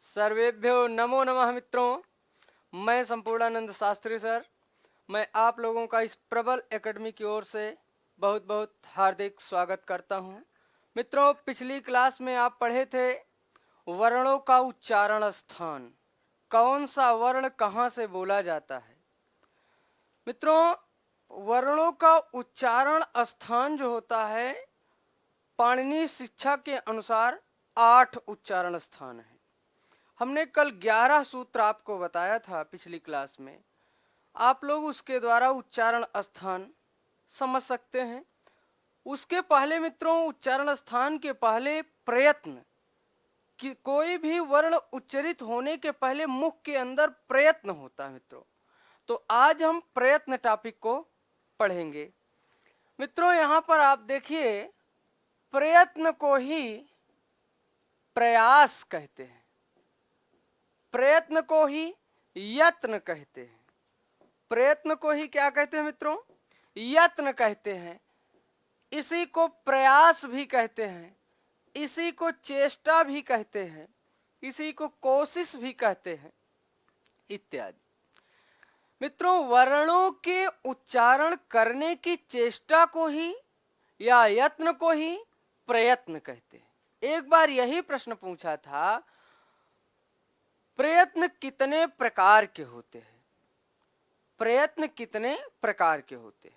सर्वेभ्यो नमो नमः मित्रों। मैं संपूर्णानंद शास्त्री सर, मैं आप लोगों का इस प्रबल एकेडमी की ओर से बहुत बहुत हार्दिक स्वागत करता हूं। मित्रों, पिछली क्लास में आप पढ़े थे वर्णों का उच्चारण स्थान, कौन सा वर्ण कहाँ से बोला जाता है। मित्रों, वर्णों का उच्चारण स्थान जो होता है, पाणिनि शिक्षा के अनुसार 8 उच्चारण स्थान है। हमने कल 11 सूत्र आपको बताया था पिछली क्लास में। आप लोग उसके द्वारा उच्चारण स्थान समझ सकते हैं। उसके पहले मित्रों, उच्चारण स्थान के पहले प्रयत्न कि कोई भी वर्ण उच्चरित होने के पहले मुख के अंदर प्रयत्न होता है मित्रों। तो आज हम प्रयत्न टॉपिक को पढ़ेंगे। मित्रों, यहां पर आप देखिए, प्रयत्न को ही प्रयास कहते हैं, प्रयत्न को ही यत्न कहते हैं। प्रयत्न को ही क्या कहते हैं मित्रों? यत्न कहते हैं। इसी को प्रयास भी कहते हैं, इसी को चेष्टा भी कहते हैं, इसी को कोशिश भी कहते हैं, इत्यादि। मित्रों, वर्णों के उच्चारण करने की चेष्टा को ही या यत्न को ही प्रयत्न कहते हैं। एक बार यही प्रश्न पूछा था, प्रयत्न कितने प्रकार के होते हैं? प्रयत्न कितने प्रकार के होते हैं?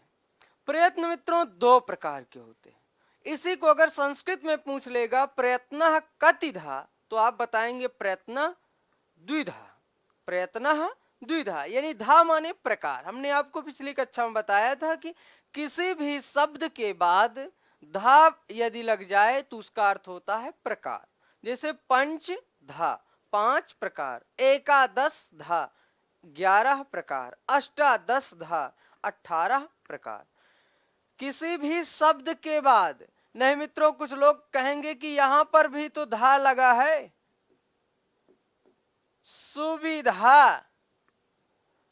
प्रयत्न मित्रों 2 प्रकार के होते हैं। इसी को अगर संस्कृत में पूछ लेगा प्रयत्नः कतिधा, तो आप बताएंगे प्रयत्न द्विधा। प्रयत्नः द्विधा यानी धा माने प्रकार। हमने आपको पिछली कक्षा में बताया था कि किसी भी शब्द के बाद धा यदि लग जाए तो उसका अर्थ होता है प्रकार। जैसे पंच धा 5 प्रकार, एकादश धा 11 प्रकार, अष्टादश धा 18 प्रकार। किसी भी शब्द के बाद नहीं मित्रों, कुछ लोग कहेंगे कि यहां पर भी तो धा लगा है, सुविधा,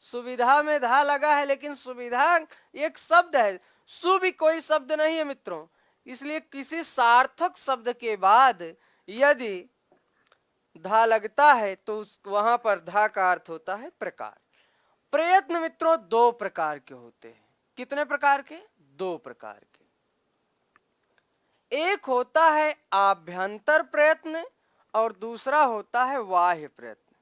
सुविधा में धा लगा है, लेकिन सुविधा एक शब्द है, सु भी कोई शब्द नहीं है मित्रों। इसलिए किसी सार्थक शब्द के बाद यदि धा लगता है तो वहां पर धा का अर्थ होता है प्रकार। प्रयत्न मित्रों 2 प्रकार के होते हैं। कितने प्रकार के? 2 प्रकार के। एक होता है आभ्यंतर प्रयत्न और दूसरा होता है बाह्य प्रयत्न।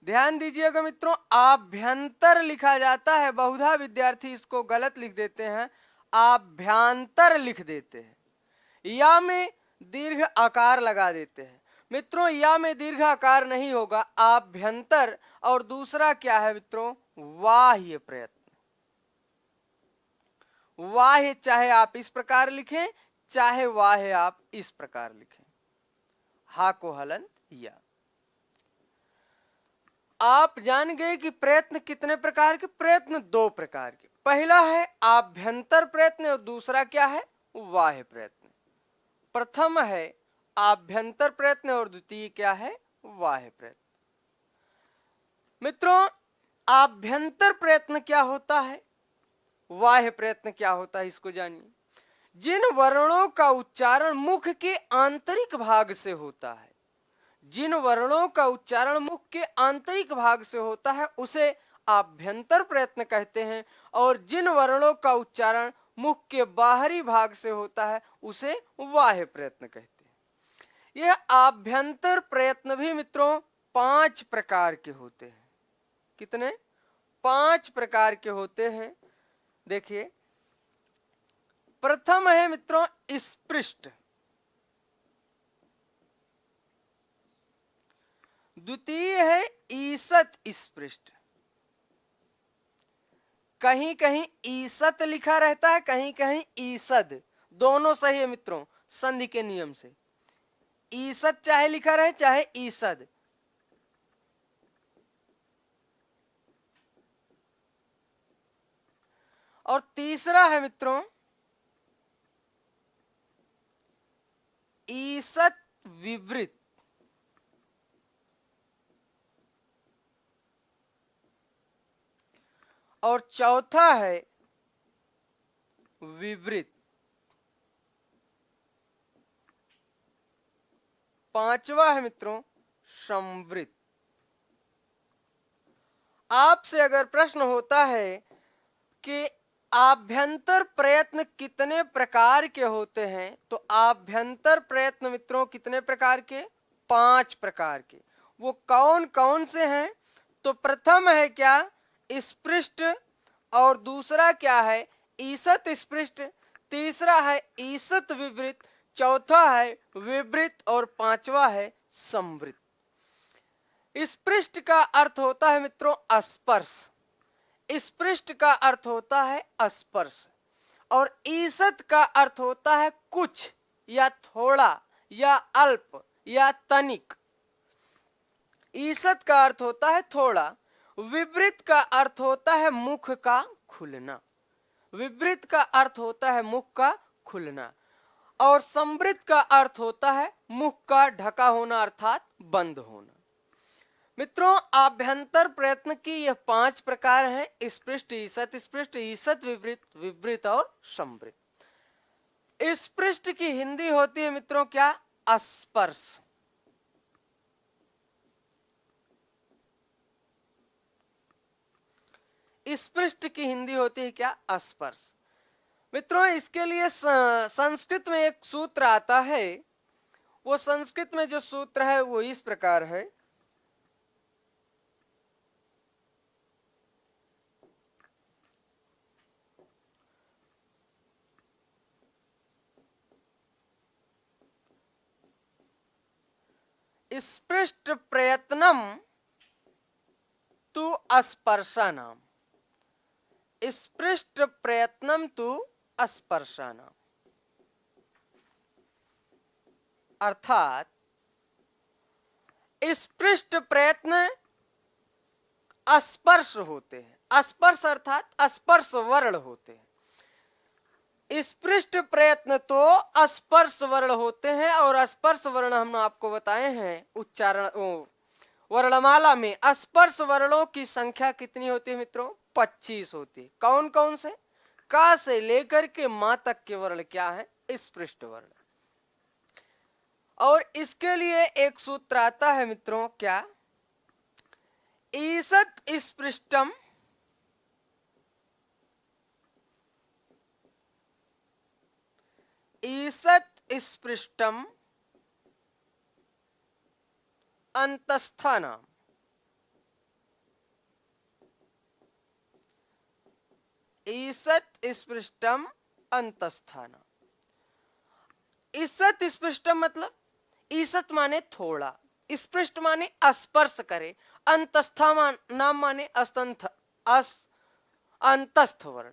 ध्यान दीजिएगा मित्रों, आभ्यंतर लिखा जाता है, बहुधा विद्यार्थी इसको गलत लिख देते हैं, आभ्यंतर लिख देते हैं, या में दीर्घ आकार लगा देते हैं। मित्रों, या में दीर्घ आकार नहीं होगा, आभ्यंतर। और दूसरा क्या है मित्रों? बाह्य प्रयत्न। वाह्य चाहे आप इस प्रकार लिखें, चाहे वाह्य आप इस प्रकार लिखें, हा को हलंत या। आप जान गए कि प्रयत्न कितने प्रकार के? प्रयत्न 2 प्रकार के। पहला है आभ्यंतर प्रयत्न और दूसरा क्या है? बाह्य प्रयत्न। प्रथम है आभ्यंतर प्रयत्न और द्वितीय क्या है? बाह्य प्रयत्न। मित्रों, आभ्यंतर प्रयत्न क्या होता है, बाह्य प्रयत्न क्या होता है, इसको जानिए। जिन वर्णों का उच्चारण मुख के आंतरिक भाग से होता है, जिन वर्णों का उच्चारण मुख के आंतरिक भाग से होता है उसे आभ्यंतर प्रयत्न कहते हैं, और जिन वर्णों का उच्चारण मुख के बाहरी भाग से होता है उसे बाह्य प्रयत्न कहते हैं। यह आभ्यंतर प्रयत्न भी मित्रों 5 प्रकार के होते हैं। कितने? 5 प्रकार के होते हैं। देखिए, प्रथम है मित्रों स्पृष्ट, द्वितीय है ईसत स्पृष्ट। कहीं कहीं ईसत लिखा रहता है, कहीं कहीं ईसद, दोनों सही है मित्रों संधि के नियम से। ईसत चाहे लिखा रहे चाहे ईसद। और तीसरा है मित्रों ईसत विवृत। और चौथा है विवृत। पांचवा है मित्रों संवृत। आपसे अगर प्रश्न होता है कि आभ्यंतर प्रयत्न कितने प्रकार के होते हैं, तो आभ्यंतर प्रयत्न मित्रों कितने प्रकार के? 5 प्रकार के। वो कौन कौन से हैं? तो प्रथम है क्या? स्पृष्ट, और दूसरा क्या है? ईसत स्पृष्ट, तीसरा है ईसत विवृत, चौथा है विवृत और पांचवा है संवृत। स्पृष्ट का अर्थ होता है मित्रों स्पर्श, स्पृष्ट का अर्थ होता है स्पर्श, और ईसत का अर्थ होता है कुछ या थोड़ा या अल्प या तनिक। ईसत का अर्थ होता है थोड़ा। विवृत का अर्थ होता है मुख का खुलना, विवृत का अर्थ होता है मुख का खुलना, और संवृत का अर्थ होता है मुख का ढका होना अर्थात बंद होना। मित्रों, आभ्यंतर प्रयत्न की यह 5 प्रकार हैं: स्पृष्ट, ईसत, विवृत, विवृत और संवृत। स्पृष्ट की हिंदी होती है मित्रों क्या? स्पर्श। स्पृष्ट की हिंदी होती है क्या? स्पर्श। मित्रों, इसके लिए संस्कृत में एक सूत्र आता है। वो संस्कृत में जो सूत्र है वो इस प्रकार है: स्पृष्ट प्रयत्नम तु स्पर्शानाम, स्पृष्ट प्रयत्नम तु स्पर्शानाम। अर्थात स्पृष्ट प्रयत्न स्पर्श होते हैं, स्पर्श अर्थात स्पर्श वर्ण होते हैं। स्पृष्ट प्रयत्न तो स्पर्श वर्ण होते हैं, और स्पर्श वर्ण हम आपको बताए हैं उच्चारण वर्णमाला में स्पर्श वर्णों की संख्या कितनी होती है मित्रों? 25 होती है। कौन कौन से? का से लेकर के मां तक के वर्ण क्या है? स्पृष्ट वर्ण। और इसके लिए एक सूत्र आता है मित्रों क्या? ईसत स्पृष्टम ईसत स्पृष्टम अंतस्थानाम, ईसत स्पृष्टम अंतस्थानाम। ईसत स्पृष्टम मतलब ईसत माने थोड़ा, स्पृष्ट माने स्पर्श करे, अंतस्था नाम माने अस्तंथ अंतस्थ वर्ण।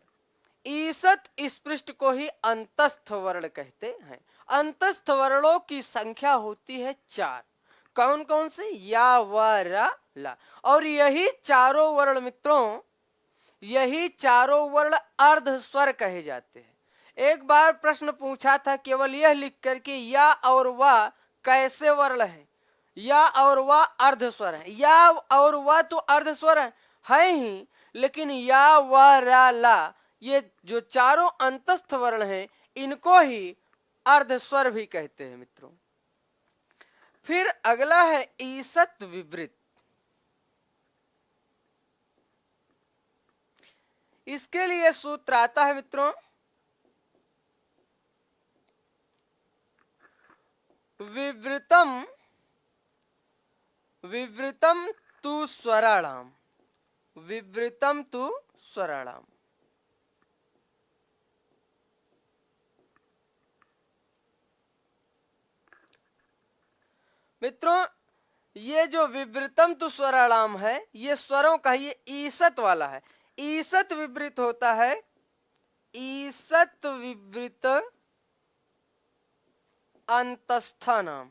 ईसत स्पृष्ट को ही अंतस्थ वर्ण कहते हैं। अंतस्थ वर्णों की संख्या होती है 4। कौन कौन से? या, व, र, ला। और यही चारों वर्ण मित्रों, यही चारों वर्ण अर्ध स्वर कहे जाते हैं। एक बार प्रश्न पूछा था केवल यह लिख कर के या और व कैसे वर्ण है? या और व अर्ध स्वर है। या और व तो अर्ध स्वर है ही, लेकिन या, व, र, ला ये जो चारों अंतस्थ वर्ण हैं इनको ही अर्ध स्वर भी कहते हैं मित्रों। फिर अगला है ईसत विवृत। इसके लिए सूत्र आता है मित्रों विवृतम विवृतम तु स्वराणाम, विवृतम तु स्वराणाम। मित्रों, ये जो विवृतम तु स्वराणाम है ये स्वरों का ये ईसत वाला है। ईसत विवृत होता है ईसत विवृत अंतस्थानाम,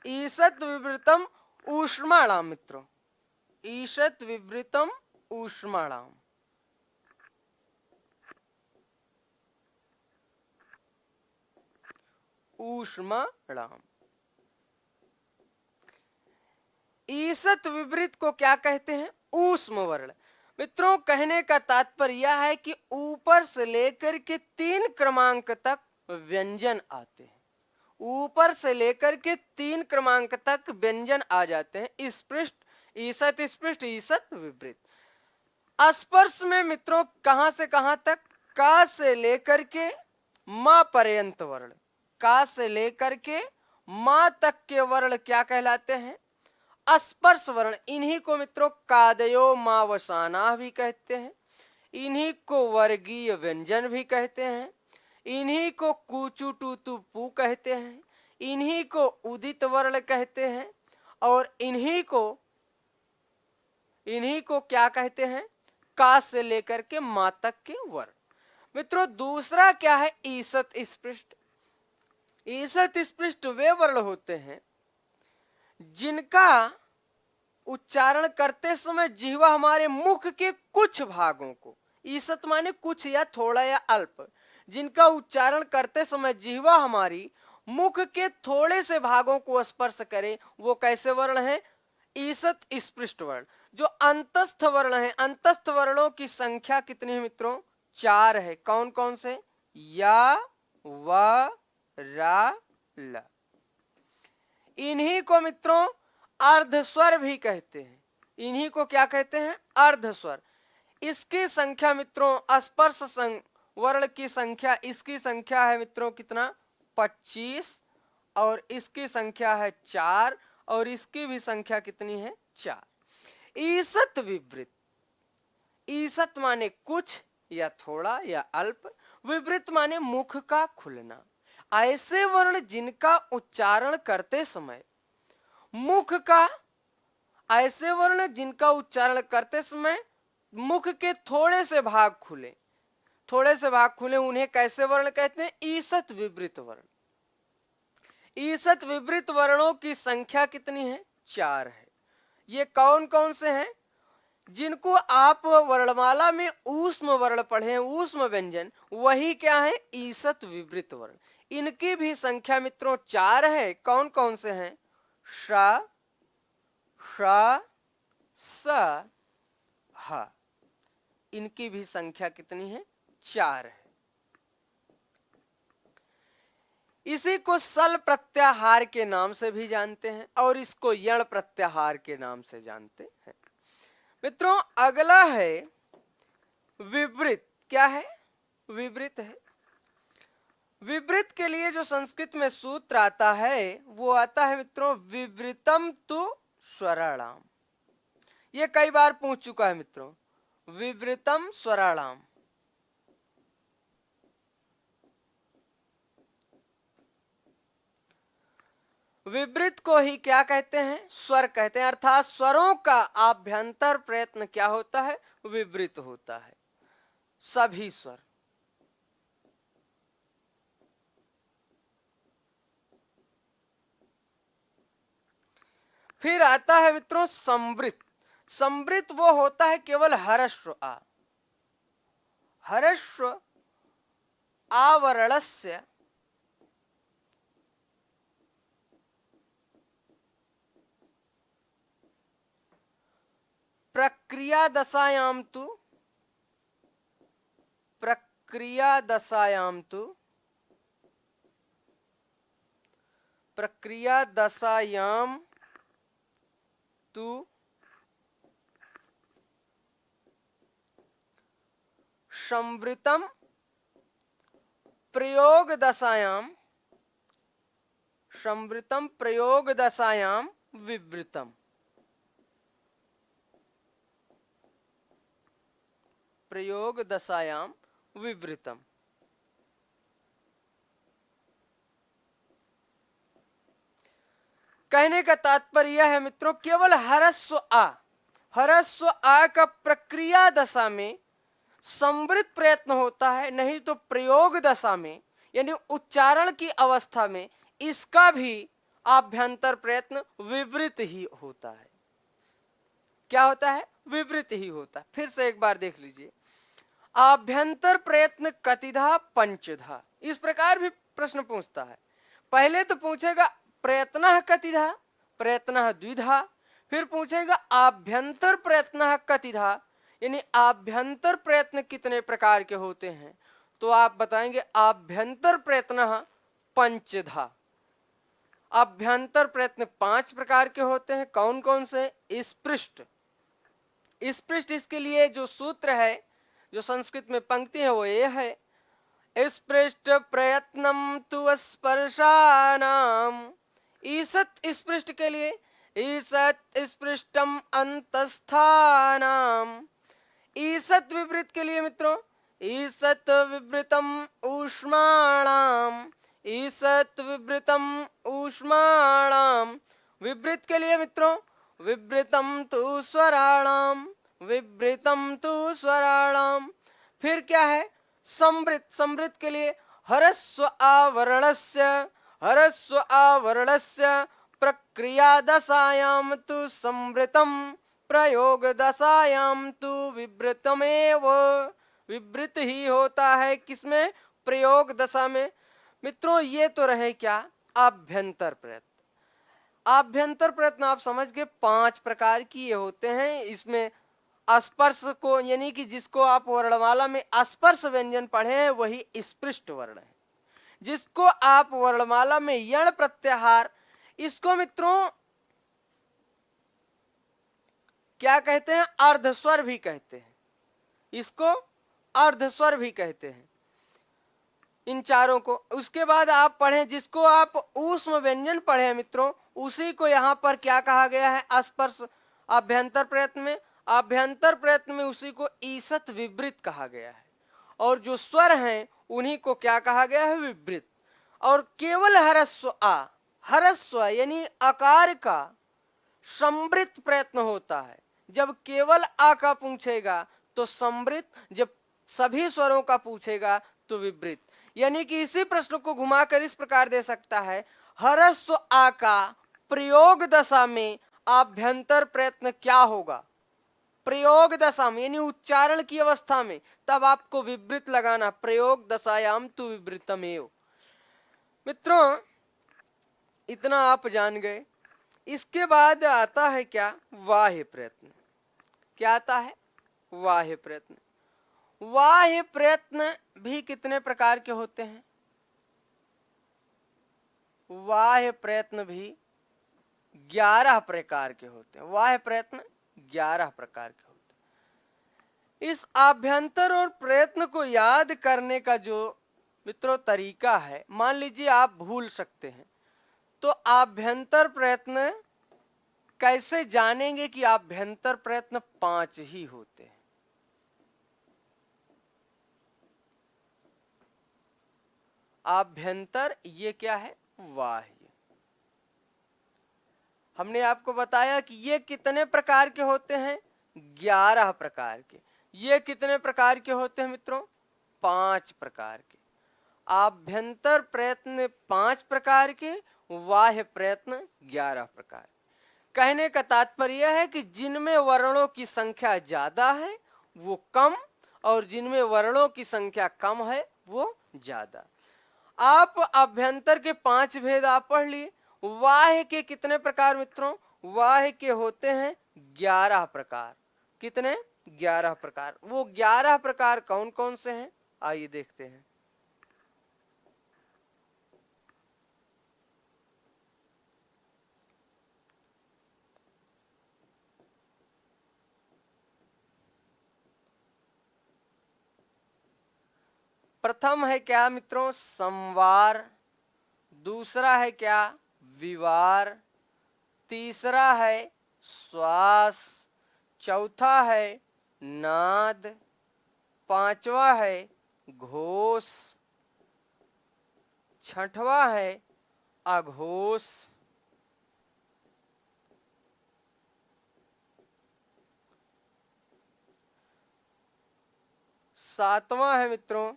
ईसत विवृतम ऊष्माणाम। मित्रों, ईसत विवृतम ऊष्माणाम। ऊष्माणाम। ईसत विवृत को क्या कहते हैं? ऊष्म वर्ण। मित्रों, कहने का तात्पर्य यह है कि ऊपर से लेकर के 3 क्रमांक तक व्यंजन आते हैं। ऊपर से लेकर के 3 क्रमांक तक व्यंजन आ जाते हैं, स्पृष्ट, ईसत स्पृष्ट, ईसत विपरीत। स्पर्श में मित्रों कहां से कहां तक? का से लेकर के मां पर्यंत वर्ण, का से लेकर के मां तक के वर्ण क्या कहलाते हैं? स्पर्श वर्ण। इन्हीं को मित्रों कादयो मावसाना भी कहते हैं, इन्हीं को वर्गीय व्यंजन भी कहते हैं, इन्हीं को कूचू टूतू पू कहते हैं, इन्हीं को उदित वर्ण कहते हैं, और इन्हीं को क्या कहते हैं? का से लेकर के मां तक के वर्ण। मित्रों दूसरा क्या है? ईसत स्पृष्ट। ईसत स्पृष्ट वे वर्ण होते हैं जिनका उच्चारण करते समय जिह्वा हमारे मुख के कुछ भागों को, ईसत माने कुछ या थोड़ा या अल्प, जिनका उच्चारण करते समय जिह्वा हमारी मुख के थोड़े से भागों को स्पर्श करे, वो कैसे वर्ण है? ईसत स्पृष्ट वर्ण। जो अंतस्थ वर्ण है, अंतस्थ वर्णों की संख्या कितनी है मित्रों? 4 है। कौन कौन से? या, व, रा, ल। इन्हीं को मित्रों अर्धस्वर भी कहते हैं। इन्हीं को क्या कहते हैं? अर्धस्वर। इसकी संख्या मित्रों स्पर्श वर्ण की संख्या, इसकी संख्या है मित्रों कितना? 25, और इसकी संख्या है 4, और इसकी भी संख्या कितनी है? 4। ईसत विवृत। ईसत माने कुछ या थोड़ा या अल्प, विवृत माने मुख का खुलना। ऐसे वर्ण जिनका उच्चारण करते समय मुख का, ऐसे वर्ण जिनका उच्चारण करते समय मुख के थोड़े से भाग खुले, थोड़े से भाग खुले, उन्हें कैसे वर्ण कहते हैं? ईसत विवृत वर्ण। ईसत विवृत वर्णों की संख्या कितनी है? 4 है। ये कौन कौन से हैं? जिनको आप वर्णमाला में ऊष्म वर्ण पढ़े हैं, ऊष्म व्यंजन, वही क्या है? ईसत विवृत वर्ण। इनकी भी संख्या मित्रों 4 है। कौन कौन से हैं? श, श, स, ह। इनकी भी संख्या कितनी है? 4 है। इसी को सल प्रत्याहार के नाम से भी जानते हैं, और इसको यण प्रत्याहार के नाम से जानते हैं। मित्रों अगला है विवृत। क्या है? विवृत है। विवृत के लिए जो संस्कृत में सूत्र आता है वो आता है मित्रों विवृतम तु स्वराणाम। ये कई बार पूछ चुका है मित्रों, विवृतम स्वराणाम। विवृत को ही क्या कहते हैं? स्वर कहते हैं, अर्थात स्वरों का आभ्यंतर प्रयत्न क्या होता है? विवृत होता है। सभी स्वर। फिर आता है मित्रों संवृत। संवृत वो होता है केवल हरस्व आ, हरस्व आवरणस्य प्रक्रिया दशायां तु, प्रक्रिया दशायां तु, प्रक्रिया दशायां तु संवृतम प्रयोग दशायां, संवृतम प्रयोग दशायां विवृतम। प्रयोग दशायां विवृतम। कहने का तात्पर्य यह है मित्रों, केवल हरस्व आ, हरस्व आ का प्रक्रिया दशा में संवृत प्रयत्न होता है, नहीं तो प्रयोग दशा में यानी उच्चारण की अवस्था में इसका भी आभ्यंतर प्रयत्न विवृत ही होता है। क्या होता है? विवृत ही होता है। फिर से एक बार देख लीजिए, आभ्यंतर प्रयत्न कतिधा पंचधा, इस प्रकार भी प्रश्न पूछता है। पहले तो पूछेगा प्रयत्न कतिधा, प्रयत्न द्विधा, फिर पूछेगा आभ्यंतर प्रयत्न कतिधा, यानी आभ्यंतर प्रयत्न कितने प्रकार के होते हैं? तो आप बताएंगे आभ्यंतर प्रयत्न पंचधा। आभ्यंतर प्रयत्न 5 प्रकार के होते हैं। कौन कौन से? स्पृष्ट। स्पृष्ट इसके लिए जो सूत्र है, जो संस्कृत में पंक्ति है, वो ये है, स्पृष्ट प्रयत्नम तु स्पर्शानाम। ईसत स्पृष्ट के लिए ईसत स्पृष्टम अंतस्थानाम। ईसत विपरीत के लिए मित्रों ईसत विवृतम ऊष्माणाम। ईसत विवृतम ऊष्माणाम। विवृत के लिए मित्रों विवृतम तु स्वराणाम। विवृतम तु स्वराणाम। फिर क्या है? संवृत। संवृत के लिए हरस्व आवरणस्य। हरस्व आवरणस्य प्रक्रिया दशायां तु संवृतम। प्रयोग दशायां तु विवृतमेव। विवृत ही होता है किसमें? प्रयोग दशा में। मित्रों ये तो रहे क्या? आभ्यंतर प्रयत्न। आभ्यंतर प्रयत्न आप समझ गए 5 प्रकार की ये होते हैं। इसमें स्पर्श को, यानी कि जिसको आप वर्णमाला में स्पर्श व्यंजन पढ़े हैं वही स्पृष्ट वर्ण है। जिसको आप वर्णमाला में यण प्रत्याहार, इसको मित्रों क्या कहते हैं? अर्धस्वर भी कहते हैं। इसको अर्धस्वर भी कहते हैं इन चारों को। उसके बाद आप पढ़ें जिसको आप ऊष्म व्यंजन पढ़े मित्रों, उसी को यहाँ पर क्या कहा गया है? स्पर्श। आभ्यंतर प्रयत्न में, आभ्यंतर प्रयत्न में उसी को ईसत विवृत कहा गया है। और जो स्वर हैं उन्हीं को क्या कहा गया है? विवृत। और केवल हरस्व आ, हरस्व यानी आकार का संवृत प्रयत्न होता है। जब केवल आ का पूछेगा तो संवृत, जब सभी स्वरों का पूछेगा तो विवृत। यानी कि इसी प्रश्न को घुमाकर इस प्रकार दे सकता है, हरस्व आ का प्रयोग दशा में आभ्यंतर प्रयत्न क्या होगा? प्रयोग दशा में यानी उच्चारण की अवस्था में, तब आपको विवृत लगाना। प्रयोग दशायाम तु विवृतमेव। मित्रों इतना आप जान गए। इसके बाद आता है क्या? वाह्य प्रयत्न। क्या आता है? वाह्य प्रयत्न। वाह्य प्रयत्न भी कितने प्रकार के होते हैं? वाह्य प्रयत्न भी 11 प्रकार के होते हैं। वाह्य प्रयत्न 11 प्रकार के होते हैं। इस आभ्यंतर और प्रयत्न को याद करने का जो मित्रों तरीका है, मान लीजिए आप भूल सकते हैं, तो आभ्यंतर प्रयत्न कैसे जानेंगे कि आभ्यंतर प्रयत्न 5 ही होते हैं? आभ्यंतर ये क्या है? वाह्य। हमने आपको बताया कि ये कितने प्रकार के होते हैं? 11 प्रकार के। ये कितने प्रकार के होते हैं मित्रों? 5 प्रकार के। आभ्यंतर प्रयत्न 5 प्रकार के, बाह्य प्रयत्न 11 प्रकार। कहने का तात्पर्य है कि जिनमें वर्णों की संख्या ज्यादा है वो कम, और जिनमें वर्णों की संख्या कम है वो ज्यादा। आप अभ्यंतर के 5 भेद आप पढ़ लिए। वाह्य के कितने प्रकार मित्रों? वाह्य के होते हैं 11 प्रकार। कितने? 11 प्रकार। वो 11 प्रकार कौन कौन से हैं? आइए देखते हैं। प्रथम है क्या मित्रों? संवार। दूसरा है क्या? विवार। तीसरा है श्वास। चौथा है नाद। पांचवा है घोष। छठवा है अघोष। सातवां है मित्रों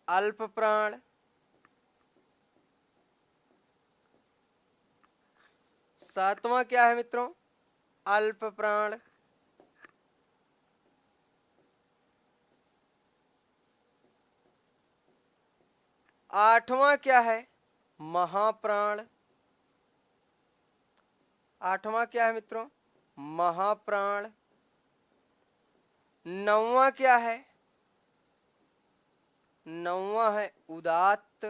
अल्प प्राण। सातवां क्या है मित्रों? अल्प प्राण। आठवां क्या है? महाप्राण। आठवां क्या है मित्रों? महाप्राण। नौवां क्या है? नौवां है उदात्त।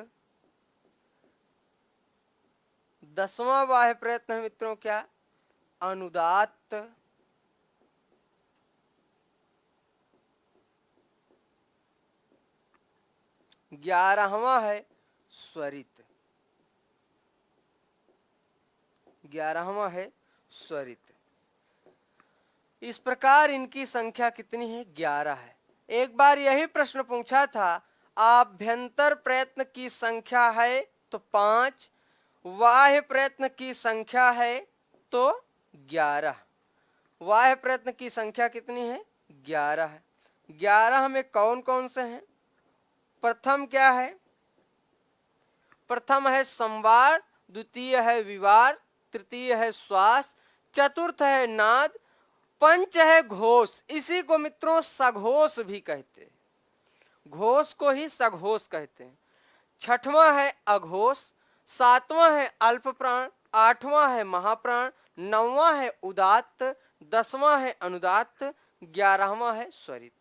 10वां बाह्य प्रयत्न है मित्रों क्या? अनुदात्त। 11वां है स्वरित। 11वां है स्वरित। इस प्रकार इनकी संख्या कितनी है? 11 है। एक बार यही प्रश्न पूछा था, आभ्यंतर प्रयत्न की संख्या है तो 5, बाह्य प्रयत्न की संख्या है तो 11। बाह्य प्रयत्न की संख्या कितनी है? 11 है। 11 में कौन कौन से हैं? प्रथम क्या है? प्रथम है संवार, द्वितीय है विवार, तृतीय है श्वास, चतुर्थ है नाद, पंच है घोष। इसी को मित्रों सघोष भी कहते हैं, घोष को ही सघोष कहते हैं। छठवां है अघोष, सातवां है अल्प प्राण, आठवां है महाप्राण, नौवां है उदात्त, 10वां है अनुदात्त, 11वां है स्वरित।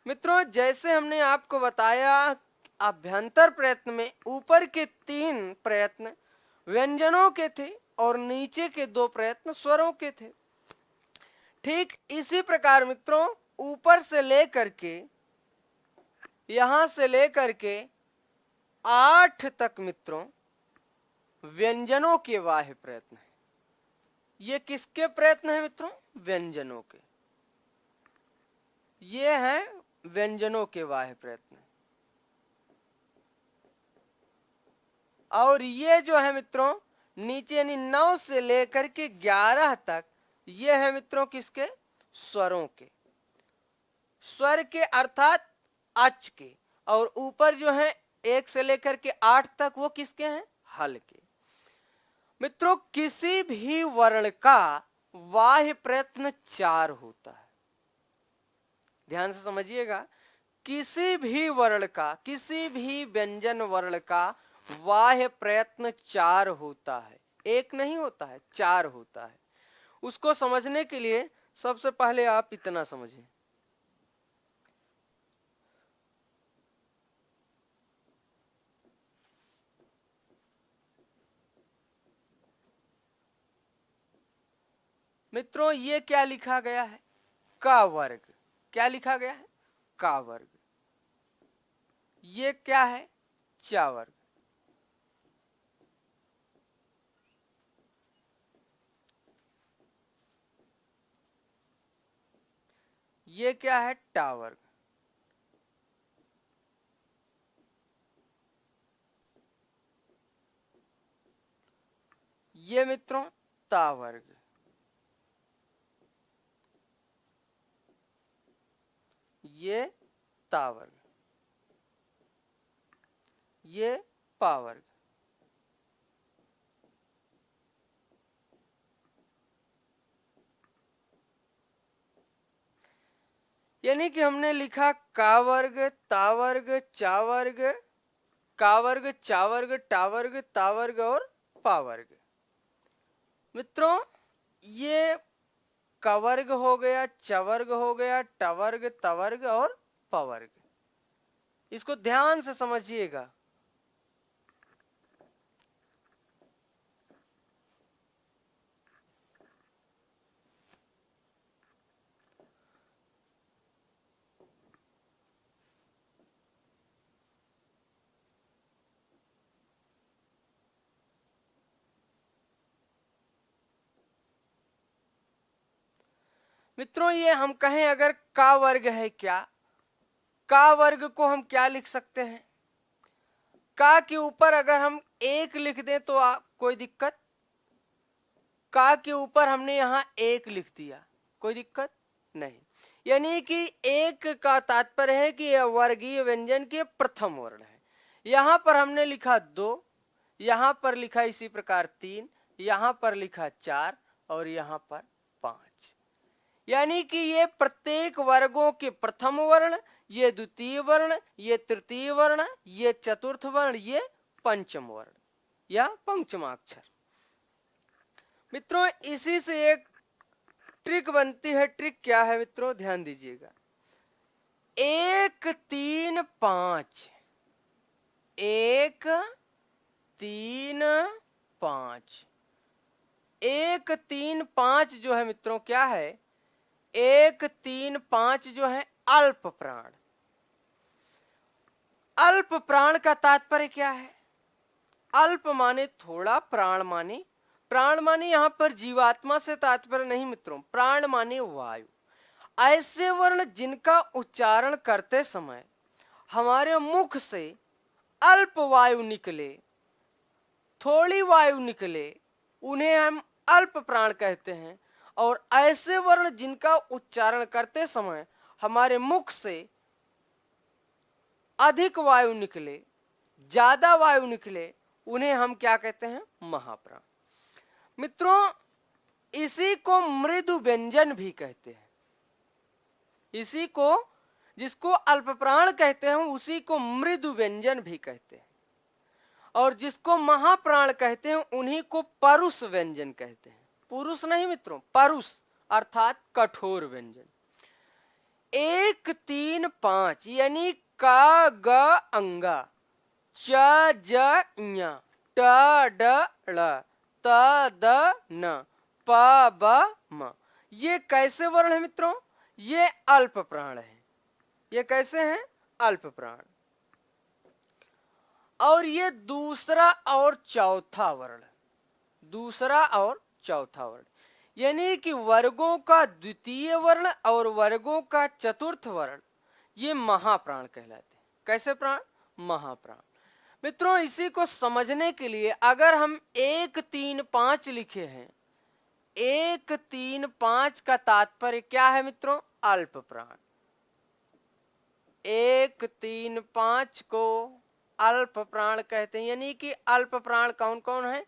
मित्रों जैसे हमने आपको बताया, अभ्यंतर प्रयत्न में ऊपर के 3 प्रयत्न व्यंजनों के थे और नीचे के 2 प्रयत्न स्वरों के थे। ठीक इसी प्रकार मित्रों ऊपर से लेकर के, यहां से लेकर के 8 तक मित्रों व्यंजनों के बाह्य प्रयत्न है। ये किसके प्रयत्न है मित्रों? व्यंजनों के। ये हैं व्यंजनों के बाह्य प्रयत्न। और ये जो है मित्रों नीचे यानी 9 से लेकर के 11 तक, ये है मित्रों किसके? स्वरों के। स्वर के अर्थात अच के। और ऊपर जो है 1 से लेकर के 8 तक वो किसके हैं? हल के। मित्रों किसी भी वर्ण का बाह्य प्रयत्न 4 होता है। ध्यान से समझिएगा, किसी भी वर्ण का, किसी भी व्यंजन वर्ण का बाह्य प्रयत्न 4 होता है, 1 नहीं होता है, 4 होता है। उसको समझने के लिए सबसे पहले आप इतना समझें, मित्रों ये क्या लिखा गया है? का वर्ग। क्या लिखा गया है? का वर्ग। ये क्या है? चा वर्ग। ये क्या है? टा वर्ग। ये मित्रों ता वर्ग। ये ता वर्ग। ये पा वर्ग। यानी कि हमने लिखा का वर्ग, ता वर्ग, चा वर्ग, का वर्ग, चा वर्ग, टा वर्ग, ता वर्ग और पा वर्ग। मित्रों ये का वर्ग हो गया, च वर्ग हो गया, ट वर्ग, त वर्ग और प वर्ग। इसको ध्यान से समझिएगा। मित्रों ये हम कहें अगर का वर्ग है, क्या का वर्ग को हम क्या लिख सकते हैं? का के ऊपर अगर हम 1 लिख दें तो कोई दिक्कत? का के ऊपर हमने यहां 1 लिख दिया, कोई दिक्कत नहीं। यानी कि 1 का तात्पर्य है कि यह वर्गीय व्यंजन के प्रथम वर्ण है। यहां पर हमने लिखा 2, यहां पर लिखा इसी प्रकार 3, यहां पर लिखा 4 और यहां पर 5। यानी कि ये प्रत्येक वर्गों के प्रथम वर्ण, ये द्वितीय वर्ण, ये तृतीय वर्ण, ये चतुर्थ वर्ण, ये पंचम वर्ण या पंचमाक्षर। मित्रों इसी से एक ट्रिक बनती है। ट्रिक क्या है मित्रों? ध्यान दीजिएगा। 1 3 5, 1 3 5। 1 3 5 जो है मित्रों क्या है, 1 3 5 जो है अल्प प्राण। अल्प प्राण का तात्पर्य क्या है? अल्प माने थोड़ा, प्राण माने यहां पर जीवात्मा से तात्पर्य नहीं मित्रों, प्राण माने वायु। ऐसे वर्ण जिनका उच्चारण करते समय हमारे मुख से अल्प वायु निकले, थोड़ी वायु निकले, उन्हें हम अल्प प्राण कहते हैं। और ऐसे वर्ण जिनका उच्चारण करते समय हमारे मुख से अधिक वायु निकले, ज्यादा वायु निकले, उन्हें हम क्या कहते हैं? महाप्राण। मित्रों, इसी को मृदु व्यंजन भी कहते हैं। इसी को, जिसको अल्प प्राण कहते हैं, उसी को मृदु व्यंजन भी कहते हैं। और जिसको महाप्राण कहते हैं उन्हीं को परुष व्यंजन कहते हैं। पुरुष नहीं मित्रों, परुष अर्थात कठोर व्यंजन। 1 3 5 यानी का ग अंगा, च ज ञ, ट ड ळ, त द न, प ब म, ये कैसे वर्ण है मित्रों? ये अल्प प्राण है। ये कैसे हैं? अल्प प्राण। और ये दूसरा और चौथा वर्ण, दूसरा और चौथा वर्ण, यानी कि वर्गों का द्वितीय वर्ण और वर्गों का चतुर्थ वर्ण, ये महाप्राण कहलाते हैं। कैसे प्राण? महाप्राण। मित्रों, इसी को समझने के लिए अगर हम 1 3 5 लिखे हैं, 1 3 5 का तात्पर्य क्या है मित्रों? अल्प प्राण। 1 3 5 को अल्प प्राण कहते हैं। यानी कि अल्प प्राण कौन कौन है?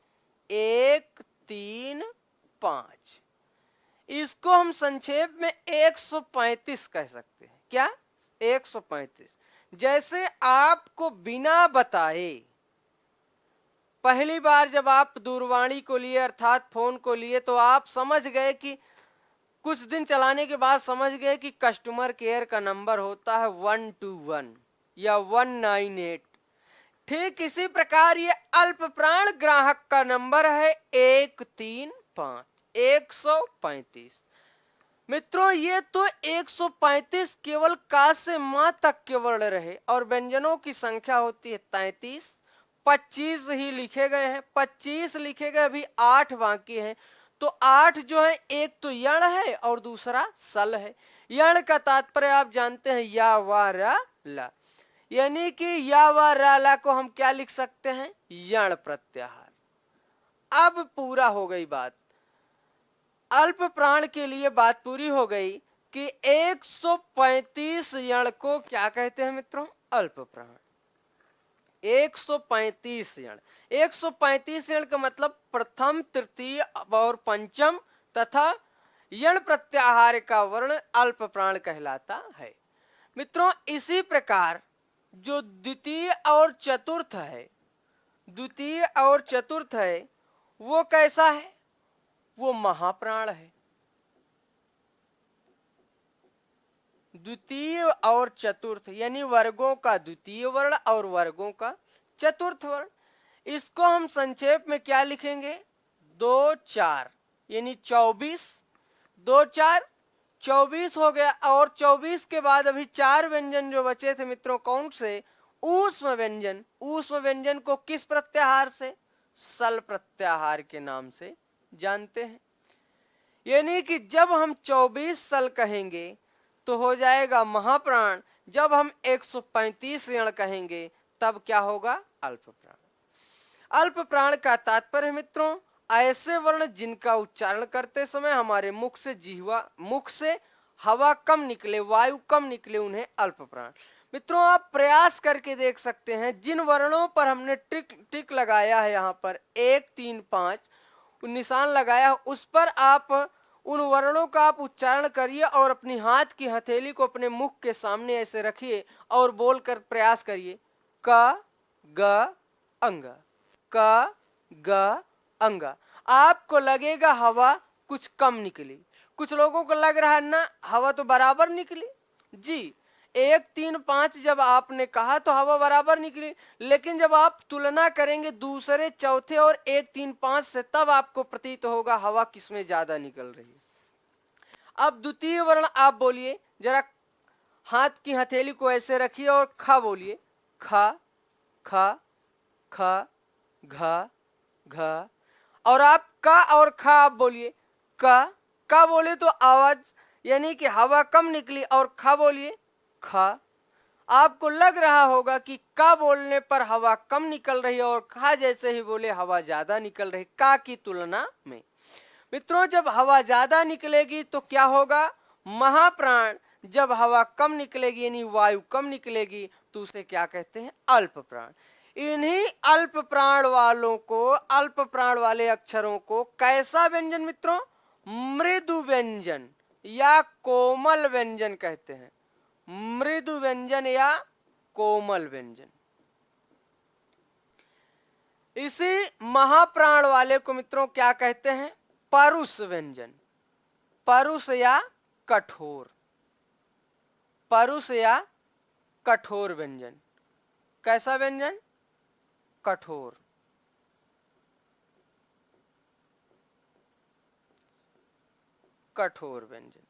1 3 5। इसको हम संक्षेप में 135 कह सकते हैं। क्या? 135। जैसे आपको बिना बताए, पहली बार जब आप दूरवाणी को लिए अर्थात फोन को लिए, तो आप समझ गए कि कुछ दिन चलाने के बाद समझ गए कि कस्टमर केयर का नंबर होता है 121 या 198। ठीक इसी प्रकार ये अल्प प्राण ग्राहक का नंबर है 1 3 5, 135। मित्रों, ये तो 135 केवल का से मां तक के वर्ण रहे और व्यंजनों की संख्या होती है 33। 25 ही लिखे गए हैं, 25 लिखे गए, अभी 8 बाकी हैं। तो 8 जो है, एक तो यण है और दूसरा सल है। यण का तात्पर्य आप जानते हैं, या वा रा ला, यानी कि या वा रा ला को हम क्या लिख सकते हैं? यण प्रत्याहार। अब पूरा हो गई बात, अल्प प्राण के लिए बात पूरी हो गई कि 135 यण को क्या कहते हैं मित्रों? अल्प प्राण। 135 यण, 135 यण का मतलब प्रथम, तृतीय और पंचम तथा यण प्रत्याहार का वर्ण अल्प प्राण कहलाता है। मित्रों, इसी प्रकार जो द्वितीय और चतुर्थ है, द्वितीय और चतुर्थ है, वो कैसा है? वो महाप्राण है। द्वितीय और चतुर्थ यानी वर्गों का द्वितीय वर्ण और वर्गों का चतुर्थ वर्ण। इसको हम संक्षेप में क्या लिखेंगे? 2 4 यानी 24। 2 4 24 हो गया। और 24 के बाद अभी 4 व्यंजन जो बचे थे मित्रों, कौन से? ऊष्म व्यंजन। ऊष्म व्यंजन को किस प्रत्याहार से? सल प्रत्याहार के नाम से जानते हैं। यानी कि जब हम 24 सल कहेंगे तो हो जाएगा महाप्राण, जब हम 135 यण कहेंगे तब क्या होगा? अल्प प्राण। अल्प प्राण का तात्पर्य मित्रों, ऐसे वर्ण जिनका उच्चारण करते समय हमारे मुख से हवा कम निकले, वायु कम निकले, उन्हें अल्प प्राण। मित्रों, आप प्रयास करके देख सकते हैं, जिन वर्णों पर हमने टिक लगाया है, यहाँ पर 1 3 5 निशान लगाया, उस पर आप उन वर्णों का आप उच्चारण करिए और अपनी हाथ की हथेली को अपने मुख के सामने ऐसे रखिए और बोलकर प्रयास करिए, क ग अंग, क ग अंग। आपको लगेगा हवा कुछ कम निकली, कुछ लोगों को लग रहा है ना हवा तो बराबर निकली। जी, 1 3 5 जब आपने कहा तो हवा बराबर निकली, लेकिन जब आप तुलना करेंगे दूसरे, चौथे और 1 3 5 से, तब आपको प्रतीत होगा हवा किसमें ज्यादा निकल रही है। अब द्वितीय वर्ण आप बोलिए, जरा हाथ की हथेली को ऐसे रखिए और खा बोलिए। खा, खा, खा, घा, घा। और आप का और खा आप बोलिए। का बोले तो आवाज यानी कि हवा कम निकली, और खा बोलिए खा। आपको लग रहा होगा कि का बोलने पर हवा कम निकल रही है और खा जैसे ही बोले हवा ज्यादा निकल रही का की तुलना में। मित्रों, जब हवा ज्यादा निकलेगी तो क्या होगा? महाप्राण। जब हवा कम निकलेगी यानी वायु कम निकलेगी तो उसे क्या कहते हैं? अल्प प्राण। इन्हीं अल्प प्राण वालों को, अल्प प्राण वाले अक्षरों को कैसा व्यंजन मित्रों? मृदु व्यंजन या कोमल व्यंजन कहते हैं। मृदु व्यंजन या कोमल व्यंजन। इसी महाप्राण वाले को मित्रों क्या कहते हैं? परुष व्यंजन। परुष या कठोर। परुष या कठोर व्यंजन। कैसा व्यंजन? कठोर। कठोर व्यंजन।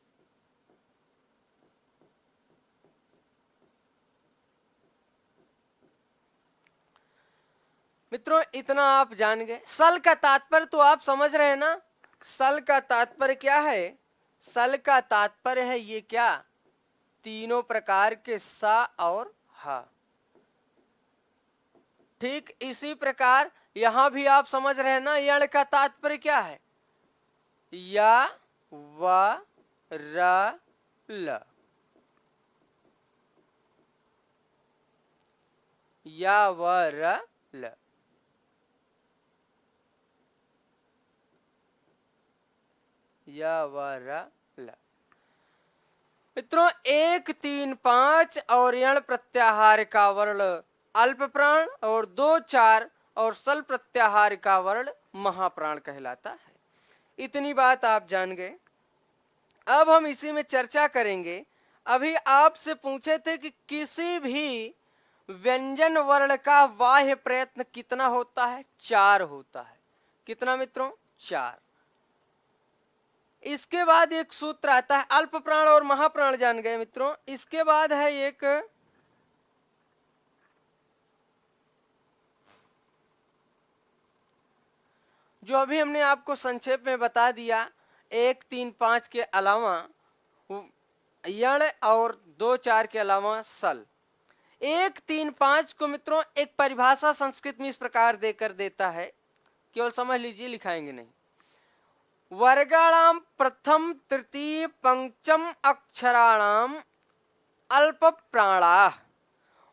मित्रों, इतना आप जान गए। सल का तात्पर्य तो आप समझ रहे हैं ना? सल का तात्पर्य क्या है? सल का तात्पर्य है ये क्या? तीनों प्रकार के सा और हा। ठीक इसी प्रकार यहां भी आप समझ रहे हैं ना? यण का तात्पर्य क्या है? या, व, र, ल। या, व, र, ल। या, व, र, ल। मित्रों, 1 3 5 और यण प्रत्याहार का वर्ण अल्प प्राण और 2 4 और सल प्रत्याहार का वर्ण महाप्राण कहलाता है। इतनी बात आप जान गए। अब हम इसी में चर्चा करेंगे। अभी आपसे पूछे थे कि किसी भी व्यंजन वर्ण का बाह्य प्रयत्न कितना होता है? 4 होता है। कितना मित्रों? 4। इसके बाद एक सूत्र आता है, अल्प प्राण और महाप्राण जान गए मित्रों। इसके बाद है एक जो अभी हमने आपको संक्षेप में बता दिया, 1 3 5 के अलावा यण और 2 4 के अलावा सल। 1 3 5 को मित्रों एक परिभाषा संस्कृत में इस प्रकार देकर देता है, केवल समझ लीजिए, लिखाएंगे नहीं। वर्गाणाम प्रथम तृतीय पंचम अक्षराणाम अल्प प्राणाः,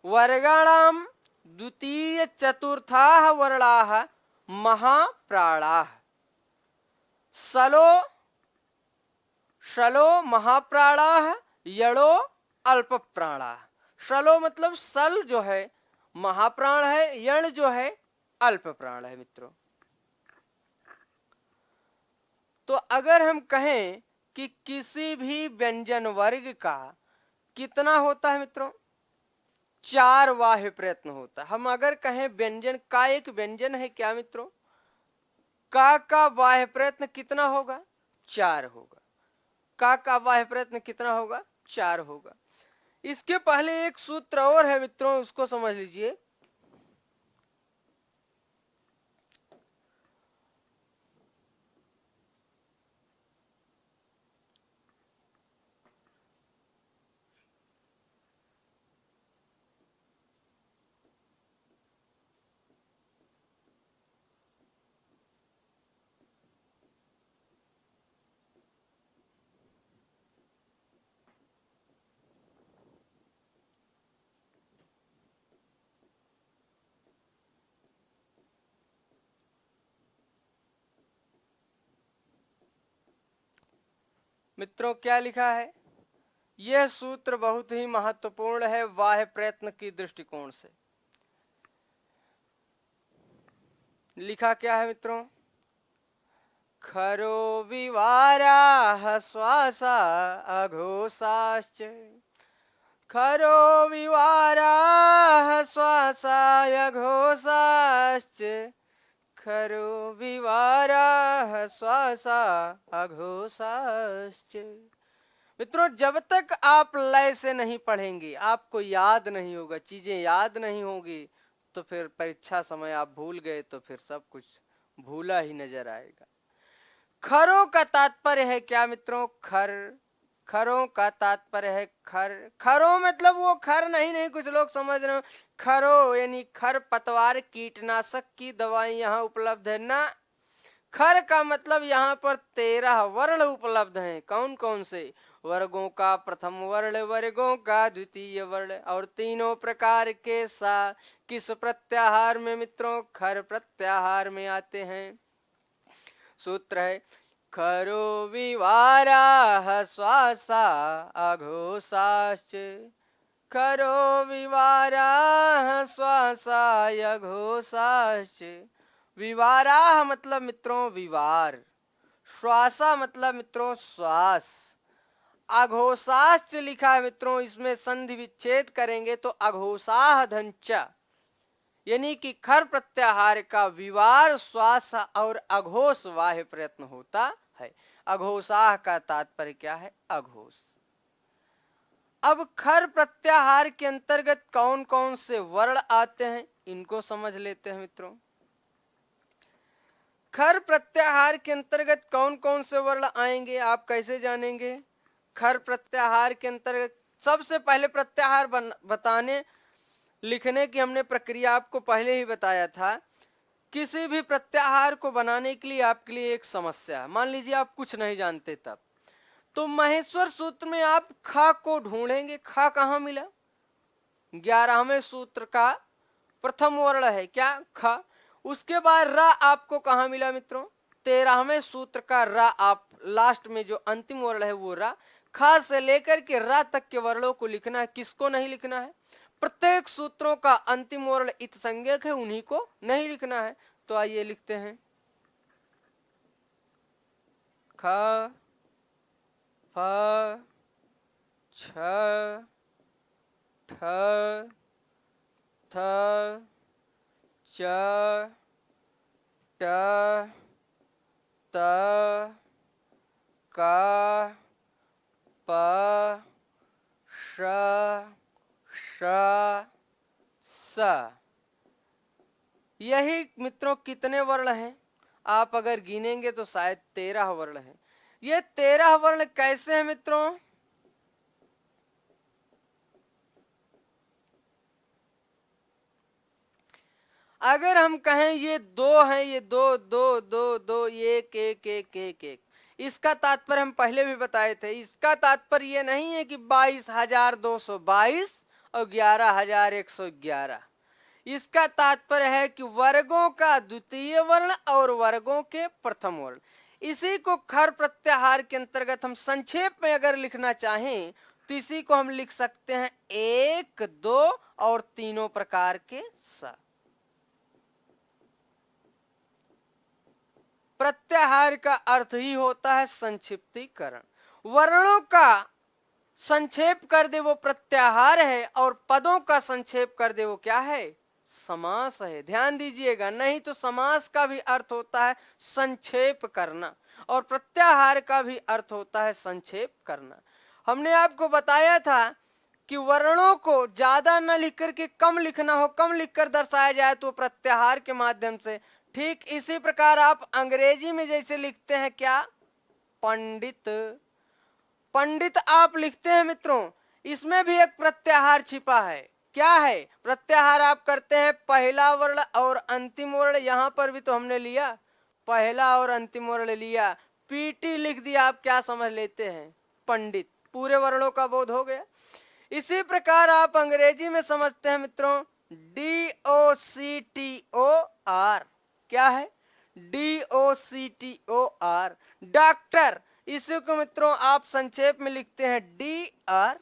वर्गाणाम द्वितीय चतुर्थाः वर्णाः महाप्राणाः। शलो महाप्राणाः, यणो अल्प प्राणाः। शलो मतलब सल जो है महाप्राण है, यण जो है अल्प प्राण है मित्रों। तो अगर हम कहें कि किसी भी व्यंजन वर्ग का कितना होता है मित्रों? 4 बाह्य प्रयत्न होता है। हम अगर कहें व्यंजन का, एक व्यंजन है क्या मित्रों? का बाह्य प्रयत्न कितना होगा? 4 होगा। का बाह्य प्रयत्न कितना होगा? 4 होगा। इसके पहले एक सूत्र और है मित्रों, उसको समझ लीजिए। मित्रों, क्या लिखा है? यह सूत्र बहुत ही महत्वपूर्ण है बाह्य प्रयत्न की दृष्टिकोण से। लिखा क्या है मित्रों? खरो विवाराः श्वासा अघोषाश्च, खरो विवाराः श्वासाय घोषाश्च खरो विवाराः श्वासा अघोषाश्च। मित्रों, जब तक आप लय से नहीं पढ़ेंगे, आपको याद नहीं होगा, चीजें याद नहीं होगी, तो फिर परीक्षा समय आप भूल गए तो फिर सब कुछ भूला ही नजर आएगा। खरों का तात्पर्य है क्या मित्रों? खर। खरों का तात्पर्य है खर। खरों मतलब वो खर नहीं, कुछ लोग समझ रहे हो खरो यानी खर पतवार कीटनाशक की दवाई यहाँ उपलब्ध है ना। खर का मतलब यहाँ पर 13 वर्ण उपलब्ध हैं। कौन कौन से? वर्गों का प्रथम वर्ण, वर्गों का द्वितीय वर्ण और तीनों प्रकार के सा किस प्रत्याहार में मित्रों? खर प्रत्याहार में आते हैं। सूत्र है खरो विवाराः श्वासा अघोषाश्च खरो विवाराः श्वासा अघोषाश्च। विवाराः मतलब मित्रों विवार, श्वासा मतलब मित्रों श्वास, अघोषाश्च लिखा है मित्रों, इसमें संधि विच्छेद करेंगे तो अघोषाः धंचा, यानी कि खर प्रत्याहार का विवार श्वास और अघोष वाह्य प्रयत्न होता है। अघोषाः का तात्पर्य क्या है? अघोष। अब खर प्रत्याहार के अंतर्गत कौन कौन से वर्ण आते हैं इनको समझ लेते हैं मित्रों। खर प्रत्याहार के अंतर्गत कौन कौन से वर्ण आएंगे आप कैसे जानेंगे? खर प्रत्याहार के अंतर्गत सबसे पहले प्रत्याहार बताने लिखने की हमने प्रक्रिया आपको पहले ही बताया था। किसी भी प्रत्याहार को बनाने के लिए आपके लिए एक समस्या है। मान लीजिए आप कुछ नहीं जानते, तब तो महेश्वर सूत्र में आप ख को ढूंढेंगे। ख कहाँ मिला? 11वें सूत्र का प्रथम वर्ण है क्या? ख। उसके बाद र आपको कहाँ मिला मित्रों? 13वें सूत्र का र। आप लास्ट में जो अंतिम वर्ण है वो र। ख से लेकर के र तक के वर्णों को लिखना है। किसको नहीं लिखना है? प्रत्येक सूत्रों का अंतिम वर्ण इत संज्ञक है, उन्हीं को नहीं लिखना है। तो आइए लिखते हैं ख फ छ ठ थ च ट त क प श श स। यही मित्रों कितने वर्ण हैं? आप अगर गिनेंगे तो शायद 13 वर्ण हैं। ये 13 वर्ण कैसे हैं मित्रों? अगर हम कहें ये दो हैं, ये दो दो दो दो, एक एक एक एक एक, इसका तात्पर्य हम पहले भी बताए थे। इसका तात्पर्य ये नहीं है कि 22,222 और 11,111। इसका तात्पर्य है कि वर्गों का द्वितीय वर्ण और वर्गों के प्रथम वर्ण। इसी को खर प्रत्याहार के अंतर्गत हम संक्षेप में अगर लिखना चाहें तो इसी को हम लिख सकते हैं 1, 2 और तीनों प्रकार के स। प्रत्याहार का अर्थ ही होता है संक्षिप्तीकरण। वर्णों का संक्षेप कर दे वो प्रत्याहार है और पदों का संक्षेप कर दे वो क्या है? समास है। ध्यान दीजिएगा, नहीं तो समास का भी अर्थ होता है संक्षेप करना और प्रत्याहार का भी अर्थ होता है संक्षेप करना। हमने आपको बताया था कि वर्णों को ज्यादा न लिख करके कम लिखना हो, कम लिखकर दर्शाया जाए तो प्रत्याहार के माध्यम से। ठीक इसी प्रकार आप अंग्रेजी में जैसे लिखते हैं क्या? पंडित। पंडित आप लिखते हैं मित्रों, इसमें भी एक प्रत्याहार छिपा है। क्या है? प्रत्याहार आप करते हैं पहला वर्ण और अंतिम वर्ण। यहां पर भी तो हमने लिया पहला और अंतिम वर्ण लिया, पीटी लिख दिया। आप क्या समझ लेते हैं? पंडित। पूरे वर्णों का बोध हो गया। इसी प्रकार आप अंग्रेजी में समझते हैं मित्रों DOCTOR। क्या है? DOCTOR, doctor. इसी को मित्रों आप संक्षेप में लिखते हैं DR।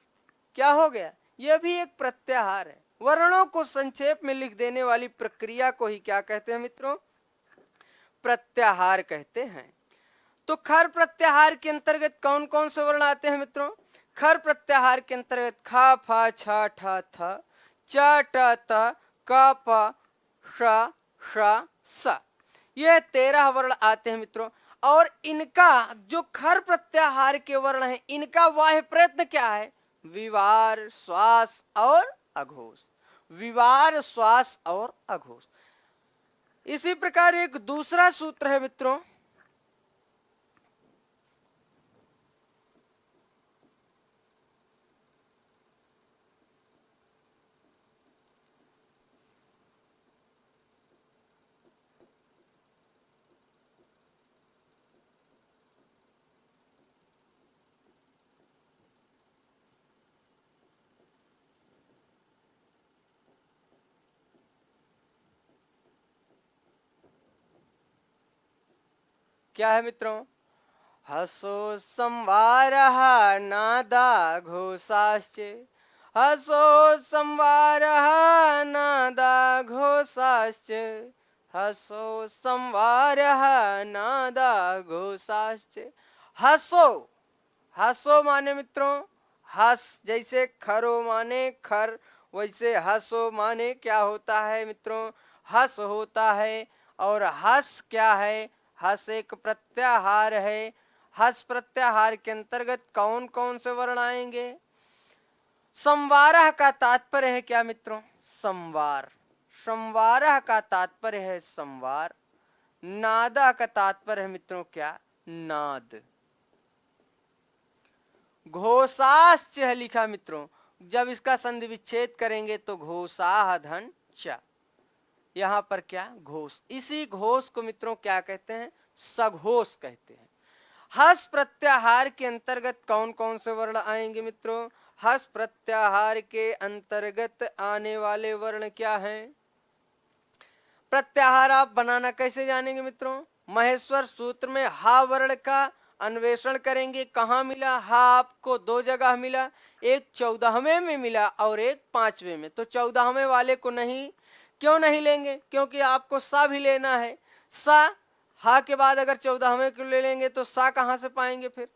क्या हो गया? यह भी एक प्रत्याहार है। वर्णों को संक्षेप में लिख देने वाली प्रक्रिया को ही क्या कहते हैं मित्रों? प्रत्याहार कहते हैं। तो खर प्रत्याहार के अंतर्गत कौन कौन से वर्ण आते हैं मित्रों? खर प्रत्याहार के अंतर्गत खा फा छा ठा था चा टा ता का पा शा शा सा, ये 13 वर्ण आते हैं मित्रों। और इनका जो खर प्रत्याहार के वर्ण है, इनका वाह्य प्रयत्न क्या है? विवार, श्वास और अघोष। विवार, श्वास और अघोष। इसी प्रकार एक दूसरा सूत्र है मित्रों, क्या है मित्रों? हसो संवारः नादा घोषाश्चे, हसो संवारः नादा घोषाश्चे, हसो संवारः नादा घोषाश्चे। हसो, हसो माने मित्रों हस, जैसे खरो माने खर, वैसे हसो माने क्या होता है मित्रों? हस होता है। और हस क्या है? हस एक प्रत्याहार है। हस प्रत्याहार के अंतर्गत कौन कौन से वर्ण आएंगे? संवारः का तात्पर्य है क्या मित्रों? संवार। संवारः का तात्पर्य है संवार। नादा का तात्पर्य है मित्रों क्या? नाद। घोषाश्च है लिखा मित्रों, जब इसका संधि विच्छेद करेंगे तो घोषाह धन च, यहां पर क्या? घोष। इसी घोष को मित्रों क्या कहते हैं? सघोष कहते हैं। हस प्रत्याहार के अंतर्गत कौन कौन से वर्ण आएंगे मित्रों? हस प्रत्याहार के अंतर्गत आने वाले वर्ण क्या हैं? प्रत्याहार आप बनाना कैसे जानेंगे मित्रों? महेश्वर सूत्र में हा वर्ण का अन्वेषण करेंगे। कहाँ मिला? हा आपको 2 जगह मिला, एक 14वें में मिला और एक 5वें में। तो 14वें वाले को नहीं, क्यों नहीं लेंगे? क्योंकि आपको सा भी लेना है। सा, हा के बाद अगर 14वें को ले लेंगे तो सा कहाँ से पाएंगे? फिर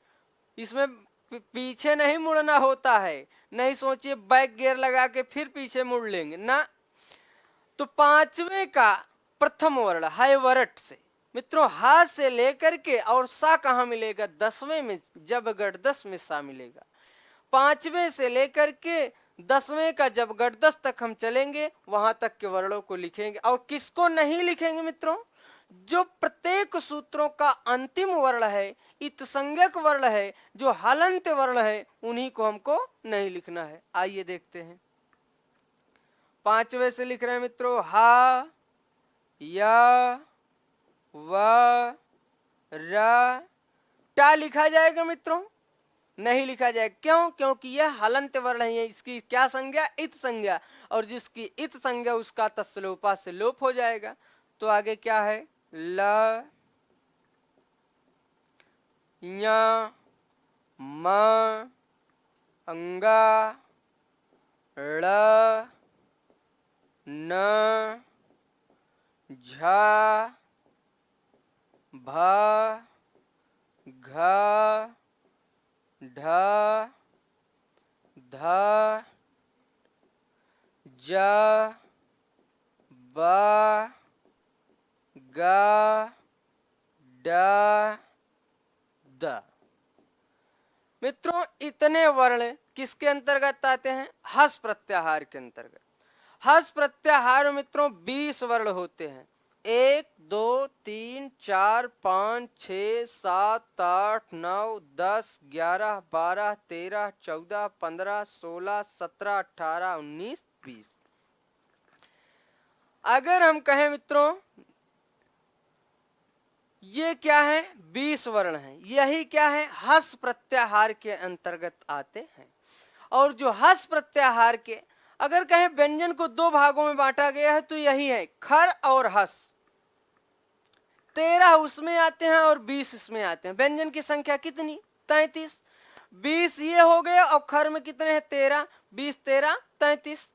इसमें पीछे नहीं मुड़ना होता है। नहीं सोचिए बैक गियर लगा के फिर पीछे मुड़ लेंगे ना। तो 5वें का प्रथम वर्ण है वरट से मित्रों, हा से लेकर के और सा कहाँ मिलेगा? 10वें में, जब गढ़ 10 में सा मिलेगा। 5वें से लेकर के 10वें का जब गढ़ 10 तक हम चलेंगे, वहां तक के वर्णों को लिखेंगे। और किसको नहीं लिखेंगे मित्रों? जो प्रत्येक सूत्रों का अंतिम वर्ण है, इत संज्ञक वर्ण है, जो हलंत वर्ण है, उन्हीं को हमको नहीं लिखना है। आइए देखते हैं। 5वें से लिख रहे हैं मित्रों, हा, या, व, र, टा लिखा जाएगा मित्रों? नहीं लिखा जाएगा। क्यों? क्योंकि यह हलंत वर्ण है। इसकी क्या संज्ञा? इत संज्ञा। और जिसकी इत संज्ञा उसका तस्लोपा से लोप हो जाएगा। तो आगे क्या है? ल, य, म, अंगा, ळ, न, झ, भ, घ, ढ, ध, ज, ब, ग, ड, द। मित्रों इतने वर्ण किसके अंतर्गत आते हैं? हस प्रत्याहार के अंतर्गत। हस प्रत्याहार मित्रों 20 वर्ण होते हैं। 1 2 3 4 5 6 7 8 9 10 11 12 13 14 15 16 17 18 19 20। अगर हम कहें मित्रों ये क्या है? 20 वर्ण हैं। यही क्या है? हस प्रत्याहार के अंतर्गत आते हैं। और जो हस प्रत्याहार के अगर कहें व्यंजन को 2 भागों में बांटा गया है तो यही है, खर और हस। 13 उसमें आते हैं और 20 इसमें आते हैं। व्यंजन की संख्या कितनी? 33। 20 ये हो गया और खर में कितने हैं? 13। 20 13 33।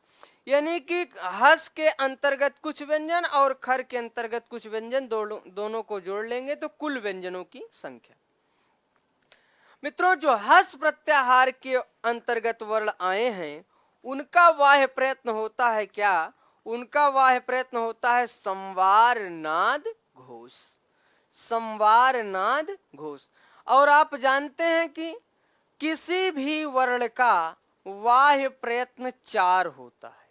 यानी कि हस के अंतर्गत कुछ व्यंजन और खर के अंतर्गत कुछ व्यंजन, दोनों को जोड़ लेंगे तो कुल व्यंजनों की संख्या। मित्रों जो हस प्रत्याहार के अंतर्गत वर्ण आए हैं उनका वाह्य प्रयत्न होता है क्या? उनका वाह्य प्रयत्न होता है संवार नाद घोष। संवार नाद घोष। और आप जानते हैं कि किसी भी वर्ण का वाह्य प्रयत्न 4 होता है।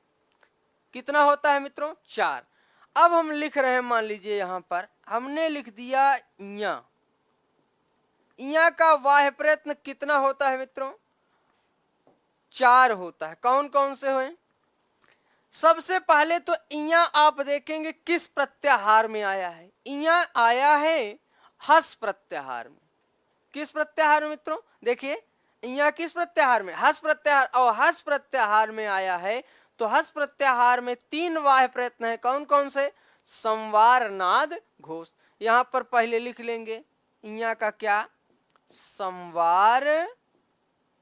कितना होता है मित्रों? 4। अब हम लिख रहे हैं, मान लीजिए यहां पर हमने लिख दिया इया। इया का वाह्य प्रयत्न कितना होता है मित्रों? 4 होता है। कौन कौन से हुए? सबसे पहले तो इया आप देखेंगे किस प्रत्याहार में आया है। इया आया है हस प्रत्याहार में। किस प्रत्याहार में मित्रों? देखिए इया किस प्रत्याहार में? हस प्रत्याहार। और हस प्रत्याहार में आया है तो हस प्रत्याहार में 3 वाह्य प्रयत्न है। कौन कौन से? संवार नाद घोष। यहां पर पहले लिख लेंगे इया का क्या? संवार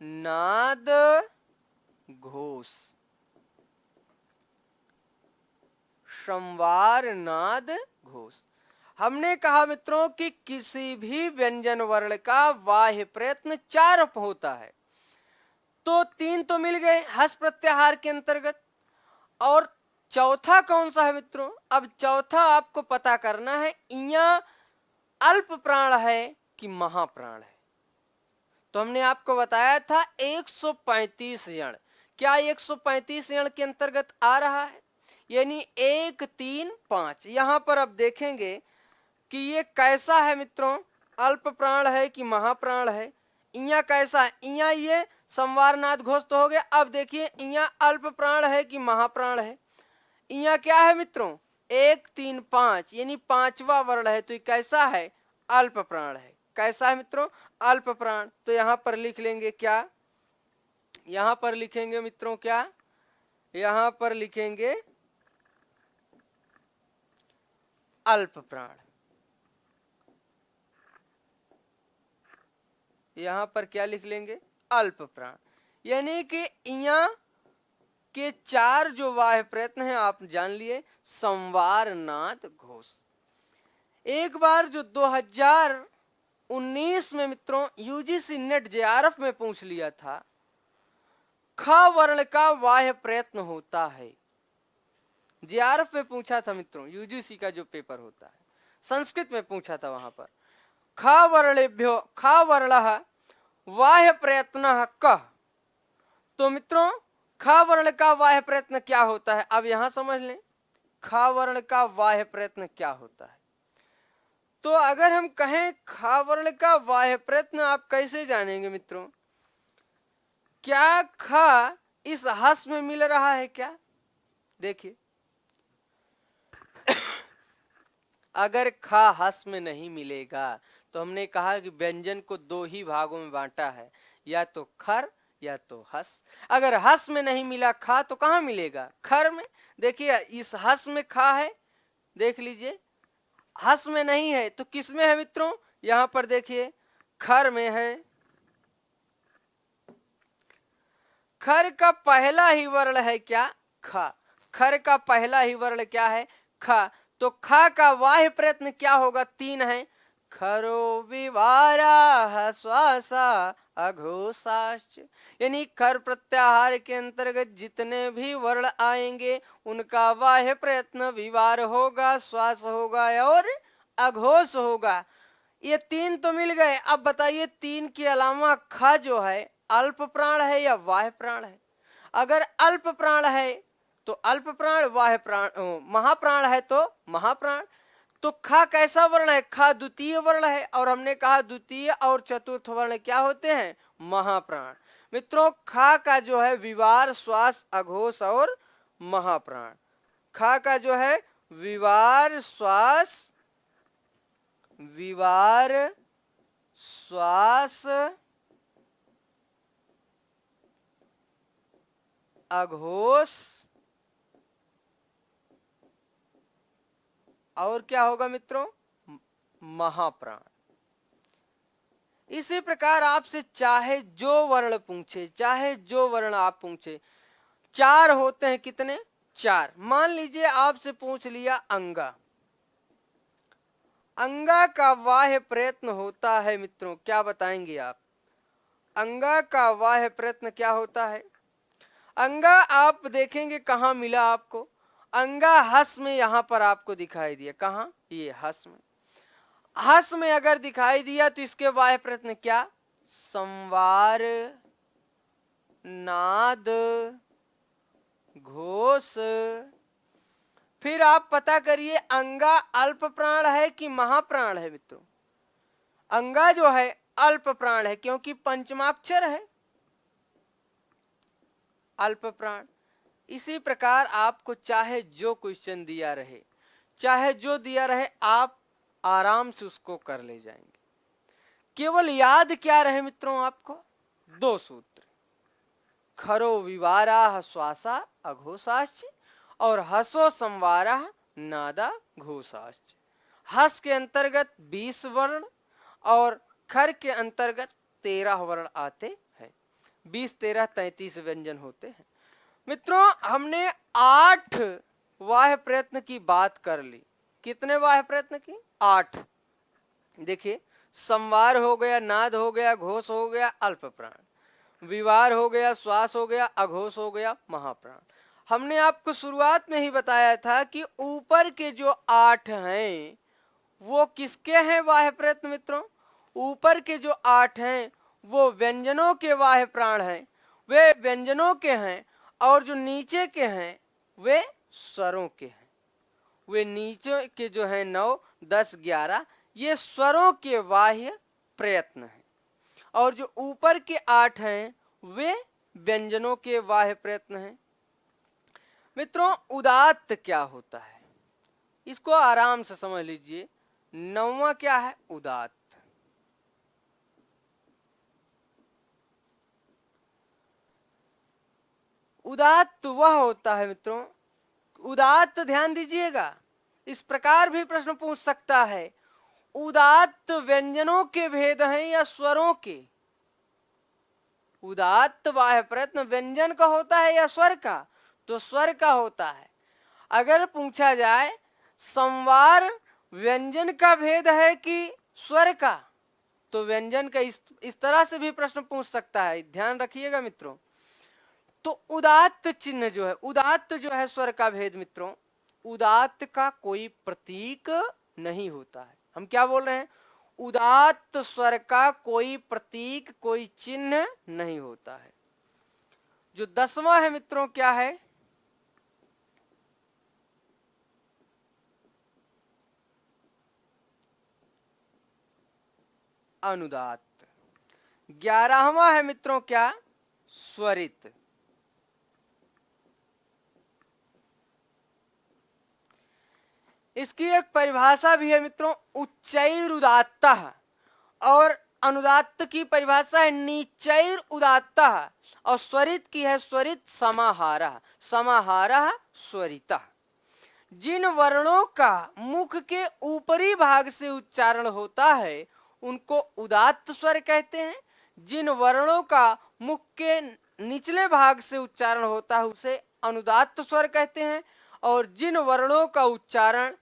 नाद घोष। संवार नाद घोष। हमने कहा मित्रों कि किसी भी व्यंजन वर्ण का वाह्य प्रयत्न 4 होता है। तो 3 तो मिल गए हस प्रत्याहार के अंतर्गत। और चौथा कौन सा है मित्रों? अब चौथा आपको पता करना है इया अल्प प्राण है कि महाप्राण है। तो हमने आपको बताया था 135 यण। क्या 135 यण के अंतर्गत आ रहा है? यानी 1, 3, 5। यहां पर अब देखेंगे कि ये कैसा है मित्रों? अल्प प्राण है कि महाप्राण है? इया कैसा है? इया ये संवारनाद घोष तो हो गया। अब देखिए इया अल्प प्राण है कि महाप्राण है? इया क्या है मित्रों? 1, 3, 5 यानी 5वां वर्ण है। तो ये कैसा है? अल्प प्राण है। कैसा है मित्रों? अल्प प्राण। तो यहां पर लिख लेंगे क्या? यहां पर लिखेंगे मित्रों क्या? यहां पर लिखेंगे अल्प प्राण। यहां पर क्या लिख लेंगे? अल्प प्राण। यानी कि इया के 4 जो वाह्य प्रयत्न हैं आप जान लिए। संवार नाद घोष। एक बार जो 2019 में मित्रों यूजीसी नेट जेआरएफ में पूछ लिया था, ख वर्ण का वाह्य प्रयत्न होता है। जेआरएफ में पूछा था मित्रों, यूजीसी का जो पेपर होता है संस्कृत में पूछा था। वहां पर ख वर्णेभ्यो ख वर्णः वाह्य प्रयत्न कः। तो मित्रों ख वर्ण का वाह्य प्रयत्न क्या होता है? अब यहां समझ लें ख वर्ण का वाह्य प्रयत्न क्या होता है। तो अगर हम कहें ख वर्ण का वाह्य प्रयत्न आप कैसे जानेंगे मित्रों? क्या ख इस हस में मिल रहा है क्या? देखिए अगर ख हस में नहीं मिलेगा तो हमने कहा कि व्यंजन को 2 ही भागों में बांटा है, या तो खर या तो हस। अगर हस में नहीं मिला खा तो कहां मिलेगा? खर में। देखिए इस हस में खा है, देख लीजिए हस में नहीं है तो किस में है मित्रों? यहां पर देखिए खर में है। खर का पहला ही वर्ण है क्या? ख। खर का पहला ही वर्ण क्या है? ख। तो ख का वाह्य प्रयत्न क्या होगा? 3 है। खरो विवारा श्वासा अघोषाश्च। यानी खर प्रत्याहार के अंतर्गत जितने भी वर्ण आएंगे उनका वाह्य प्रयत्न विवार होगा, श्वास होगा और अघोष होगा। ये 3 तो मिल गए। अब बताइए 3 के अलावा ख जो है अल्प प्राण है या वाह्य प्राण है? अगर अल्प प्राण है तो अल्प प्राण, वाह्य प्राण महाप्राण है तो महाप्राण। तो ख कैसा वर्ण है? ख द्वितीय वर्ण है। और हमने कहा द्वितीय और चतुर्थ वर्ण क्या होते हैं? महाप्राण। मित्रों ख का जो है विवार, श्वास, अघोष और महाप्राण। ख का जो है विवार, श्वास, विवार, श्वास, अघोष और क्या होगा मित्रों? महाप्राण। इसी प्रकार आपसे चाहे जो वर्ण पूछे, चाहे जो वर्ण आप पूछे, 4 होते हैं। कितने? 4। मान लीजिए आपसे पूछ लिया अंगा। अंगा का वाह्य प्रयत्न होता है मित्रों, क्या बताएंगे आप? अंगा का बाह्य प्रयत्न क्या होता है? अंगा आप देखेंगे कहाँ मिला आपको? अंगा हस में यहाँ पर आपको दिखाई दिया। कहाँ? ये हस में। हस में अगर दिखाई दिया तो इसके बाह्य प्रयत्न क्या? संवार, नाद, घोष। फिर आप पता करिए अंगा अल्प प्राण है कि महाप्राण है मित्रों? अंगा जो है अल्प प्राण है क्योंकि पंचमाक्षर है, अल्प प्राण। इसी प्रकार आपको चाहे जो क्वेश्चन दिया रहे, चाहे जो दिया रहे, आप आराम से उसको कर ले जाएंगे। केवल याद क्या रहे मित्रों आपको? 2 सूत्र, खरो विवाराः श्वासा अघोषाश्च और हसो संवाराः नादा घोषाश्च। हस के अंतर्गत 20 वर्ण और खर के अंतर्गत 13 वर्ण आते हैं। 20, 13, 33 व्यंजन होते हैं। मित्रों हमने 8 बाह्य प्रयत्न की बात कर ली। कितने बाह्य प्रयत्न की? 8। देखिए, संवार हो गया, नाद हो गया, घोष हो गया, अल्प प्राण, विवार हो गया, श्वास हो गया, अघोष हो गया, महाप्राण। हमने आपको शुरुआत में ही बताया था कि ऊपर के जो 8 हैं वो किसके हैं बाह्य प्रयत्न मित्रों? ऊपर के जो 8 हैं वो व्यंजनों के बाह्य प्राण हैं, वे व्यंजनों के हैं। और जो नीचे के हैं वे स्वरों के हैं। वे नीचे के जो हैं 9, 10, 11 ये स्वरों के बाह्य प्रयत्न हैं। और जो ऊपर के 8 हैं वे व्यंजनों के बाह्य प्रयत्न हैं। मित्रों उदात्त क्या होता है इसको आराम से समझ लीजिए। 9वां क्या है? उदात्त। उदात्त वह होता है मित्रों, उदात्त ध्यान दीजिएगा, इस प्रकार भी प्रश्न पूछ सकता है, उदात्त व्यंजनों के भेद हैं या स्वरों के? उदात्त बाह्य प्रयत्न व्यंजन का होता है या स्वर का? तो स्वर का होता है। अगर पूछा जाए संवार व्यंजन का भेद है कि स्वर का, तो व्यंजन का इस तरह से भी प्रश्न पूछ सकता है। ध्यान रखिएगा मित्रों। तो उदात्त चिन्ह जो है, उदात्त जो है स्वर का भेद मित्रों, उदात्त का कोई प्रतीक नहीं होता है। हम क्या बोल रहे हैं? उदात्त स्वर का कोई प्रतीक, कोई चिन्ह नहीं होता है। जो 10वां है मित्रों क्या है? अनुदात्त। 11वां है मित्रों क्या? स्वरित। इसकी एक परिभाषा भी है मित्रों, उच्चैर उदात्तः। और अनुदात्त की परिभाषा है नीचैर उदात्तः। और स्वरित की है स्वरित समाहारः, समाहारः स्वरितः। जिन वर्णों का मुख के ऊपरी भाग से उच्चारण होता है उनको उदात्त स्वर कहते हैं। जिन वर्णों का मुख के निचले भाग से उच्चारण होता है उसे अनुदात्त स्वर कहते हैं। और जिन वर्णों का उच्चारण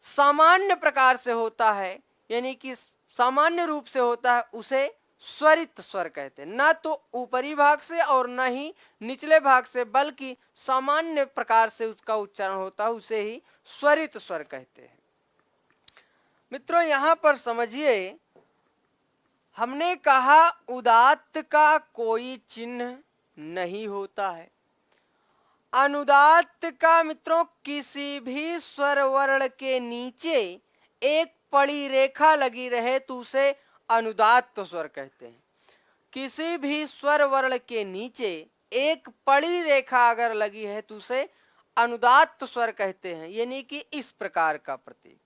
सामान्य प्रकार से होता है, यानी कि सामान्य रूप से होता है, उसे स्वरित स्वर कहते हैं। ना तो ऊपरी भाग से और न ही निचले भाग से, बल्कि सामान्य प्रकार से उसका उच्चारण होता है, उसे ही स्वरित स्वर कहते हैं। मित्रों यहाँ पर समझिए, हमने कहा उदात्त का कोई चिन्ह नहीं होता है। अनुदात्त का मित्रों किसी भी स्वर वर्ण के नीचे एक पड़ी रेखा लगी रहे तो उसे अनुदात्त स्वर कहते हैं। किसी भी स्वर वर्ण के नीचे एक पड़ी रेखा अगर लगी है तो उसे अनुदात्त स्वर कहते हैं। यानी कि इस प्रकार का प्रतीक।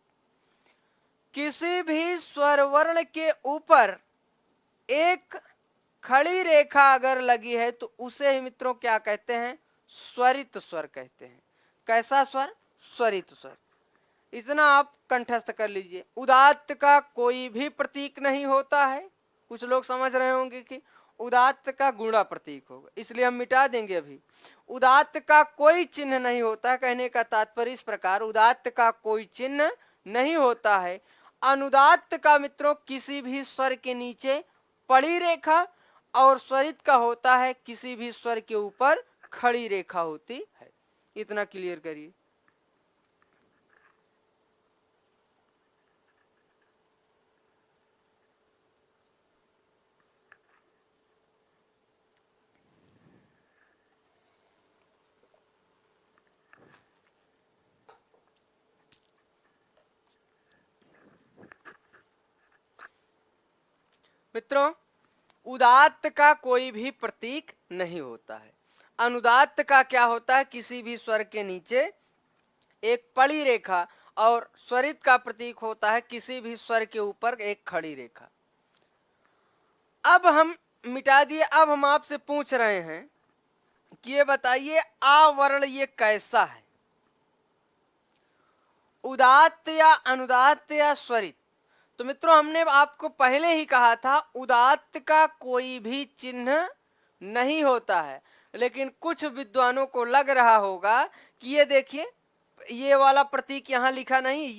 किसी भी स्वर वर्ण के ऊपर एक खड़ी रेखा अगर लगी है तो उसे ही मित्रों क्या कहते हैं? स्वरित स्वर कहते हैं। कैसा स्वर? स्वरित स्वर। इतना आप कंठस्थ कर लीजिए। उदात्त का कोई भी प्रतीक नहीं होता है। कुछ लोग समझ रहे होंगे कि उदात्त का गुणा प्रतीक होगा, इसलिए हम मिटा देंगे अभी। उदात्त का कोई चिन्ह नहीं होता। कहने का तात्पर्य इस प्रकार, उदात्त का कोई चिन्ह नहीं होता है। अनुदात्त का मित्रों किसी भी स्वर के नीचे पड़ी रेखा, और स्वरित का होता है किसी भी स्वर के ऊपर खड़ी रेखा होती है। इतना क्लियर करिए। मित्रों, उदात्त का कोई भी प्रतीक नहीं होता है। अनुदात्त का क्या होता है, किसी भी स्वर के नीचे एक पड़ी रेखा, और स्वरित का प्रतीक होता है किसी भी स्वर के ऊपर एक खड़ी रेखा। अब हम मिटा दिए। अब हम आपसे पूछ रहे हैं कि ये बताइए आवर्ण ये कैसा है, उदात्त या अनुदात्त या स्वरित। तो मित्रों, हमने आपको पहले ही कहा था उदात्त का कोई भी चिन्ह नहीं होता है, लेकिन कुछ विद्वानों को लग रहा होगा कि ये देखिए, ये वाला प्रतीक यहाँ लिखा नहीं,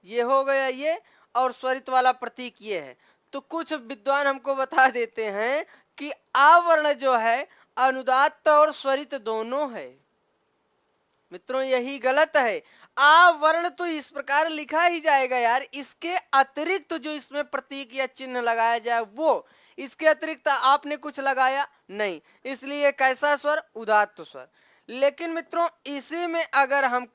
ये हो गया ये, और स्वरित वाला प्रतीक ये है। तो कुछ विद्वान हमको बता देते हैं कि आवर्ण जो है अनुदात्त और स्वरित दोनों है। मित्रों, यही गलत है। आवर्ण तो इस प्रकार लिखा ही जाएगा यार, इसके अतिरिक्त तो जो इसमें प्रतीक या चिन्ह लगाया जाए वो, इसके अतिरिक्त आपने कुछ लगाया नहीं, इसलिए कैसा स्वर, उदात्त स्वर। लेकिन मित्रों, इसी में अगर हम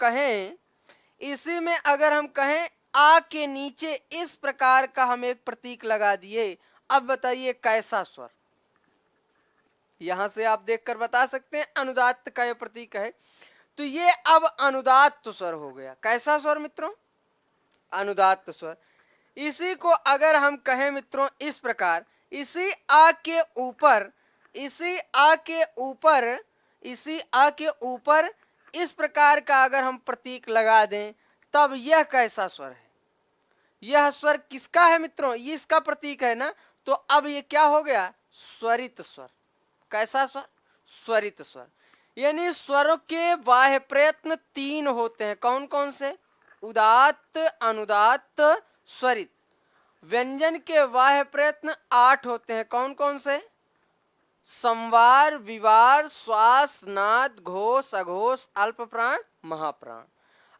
कहें आ के नीचे इस प्रकार का हम एक प्रतीक लगा दिए, अब बताइए कैसा स्वर। यहां से आप देखकर बता सकते हैं अनुदात्त का यह प्रतीक है, तो ये अब अनुदात्त स्वर हो गया। कैसा स्वर मित्रों, अनुदात्त स्वर। इसी को अगर हम कहें मित्रों इस प्रकार, इसी आ के ऊपर इस प्रकार का अगर हम प्रतीक लगा दें, तब यह कैसा स्वर है। यह स्वर किसका है मित्रों, ये इसका प्रतीक है ना, तो अब ये क्या हो गया, स्वरित स्वर। कैसा स्वर, स्वरित स्वर। यानी स्वरों के बाह्य प्रयत्न 3 होते हैं। कौन कौन से, उदात्त, अनुदात्त, स्वरित। व्यंजन के बाह्य प्रयत्न 8 होते हैं। कौन कौन से, संवार, विवार, श्वास, नाद, घोष, अघोष, अल्प प्राण, महाप्राण।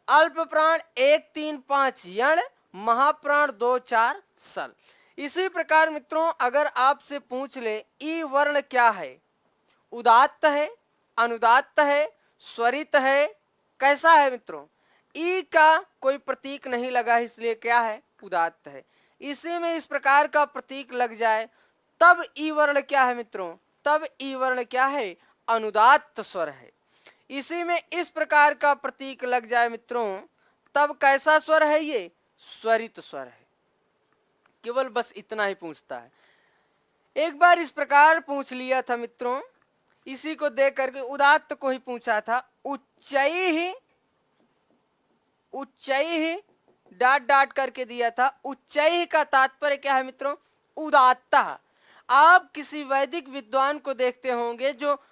अल्प प्राण 1 3 5 यण, महाप्राण 2 4 सल। इसी प्रकार मित्रों, अगर आपसे पूछ ले ई वर्ण क्या है, उदात्त है, अनुदात्त है, स्वरित है, कैसा है मित्रों, ई का कोई प्रतीक नहीं लगा, इसलिए क्या है, उदात्त है। इसी में इस प्रकार का प्रतीक लग जाए तब ई वर्ण क्या है मित्रों, तब ई वर्ण क्या है, अनुदात्त स्वर है। इसी में इस प्रकार का प्रतीक लग जाए मित्रों, तब कैसा स्वर है, ये स्वरित स्वर है। केवल बस इतना ही पूछता है। एक बार इस प्रकार पूछ लिया था मित्रों, इसी को देख करके उदात्त को ही पूछा था, उच्चैः डाट डाट करके दिया था। उच्चैः का तात्पर्य क्या है मित्रों, उदात्तः। आप किसी वैदिक विद्वान को देखते होंगे, जो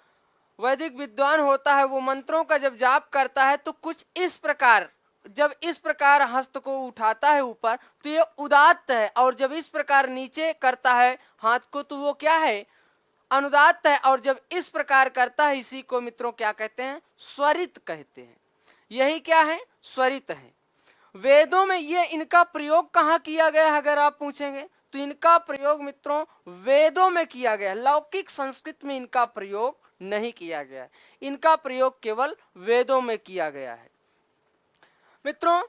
वैदिक विद्वान होता है वो मंत्रों का जब जाप करता है तो कुछ इस प्रकार, जब इस प्रकार हस्त को उठाता है ऊपर तो ये उदात्त है, और जब इस प्रकार नीचे करता है हाथ को तो वो क्या है, अनुदात्त है, और जब इस प्रकार करता है इसी को मित्रों क्या कहते हैं, स्वरित कहते हैं। यही क्या है, स्वरित है। वेदों में ये इनका प्रयोग कहाँ किया गया है अगर आप पूछेंगे, तो इनका प्रयोग मित्रों वेदों में किया गया है। लौकिक संस्कृत में इनका प्रयोग नहीं किया गया है, इनका प्रयोग केवल वेदों में किया गया है। मित्रों,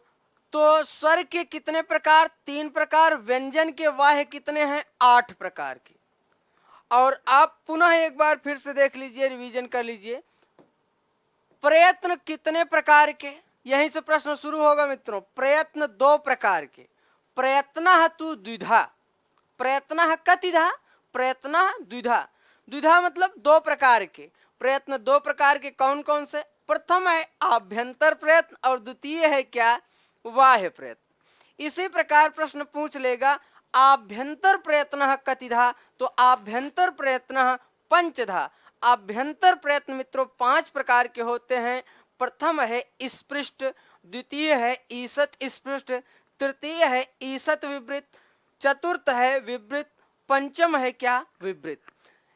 तो स्वर के कितने प्रकार, 3 प्रकार। व्यंजन के वाह्य कितने हैं, 8 प्रकार के। और आप पुनः एक बार फिर से देख लीजिए, रिवीजन कर लीजिए। प्रयत्न कितने प्रकार के, यहीं से प्रश्न शुरू होगा मित्रों। प्रयत्न 2 प्रकार के। प्रयत्नः तु द्विधा, प्रयत्नः कतिधा, प्रयत्नः द्विधा। द्विधा मतलब 2 प्रकार के। प्रयत्न 2 प्रकार के कौन कौन से, प्रथम है आभ्यंतर प्रयत्न और द्वितीय है क्या, बाह्य प्रयत्न। इसी प्रकार प्रश्न पूछ लेगा आभ्यंतर प्रयत्न कतिधा, तो आभ्यंतर प्रयत्न पंचधा। आभ्यंतर प्रयत्न मित्रों 5 प्रकार के होते हैं। प्रथम है स्पृष्ट, द्वितीय है ईसत स्पृष्ट, तृतीय है ईसत विवृत, चतुर्थ है विवृत, पंचम है क्या? विवृत।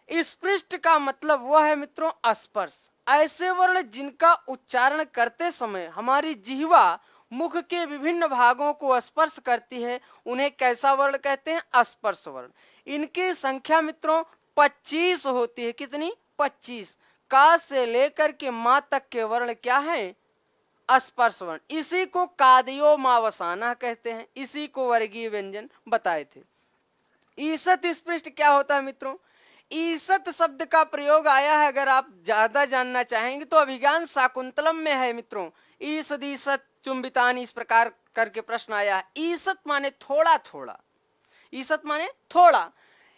स्पृष्ट का मतलब वह है मित्रों स्पर्श। ऐसे वर्ण जिनका उच्चारण करते समय हमारी जिह्वा मुख के विभिन्न भागों को स्पर्श करती है, उन्हें कैसा वर्ण कहते हैं? स्पर्श वर्ण। इनकी संख्या मित्रों 25 होती है। कितनी? 25। का से लेकर के मां तक के वर्ण क्या है? स्पर्श वर्ण। इसी को कादियो मावसाना कहते हैं, इसी को वर्गीय व्यंजन बताए थे। ईसत स्पृष्ट क्या होता है मित्रों? ईसत शब्द का प्रयोग आया है, अगर आप ज्यादा जानना चाहेंगे तो अभिज्ञान शाकुंतलम में है मित्रों। ईसद ईसत चुंबितान, इस प्रकार करके प्रश्न आया है। ईसत माने थोड़ा थोड़ा, ईसत माने थोड़ा,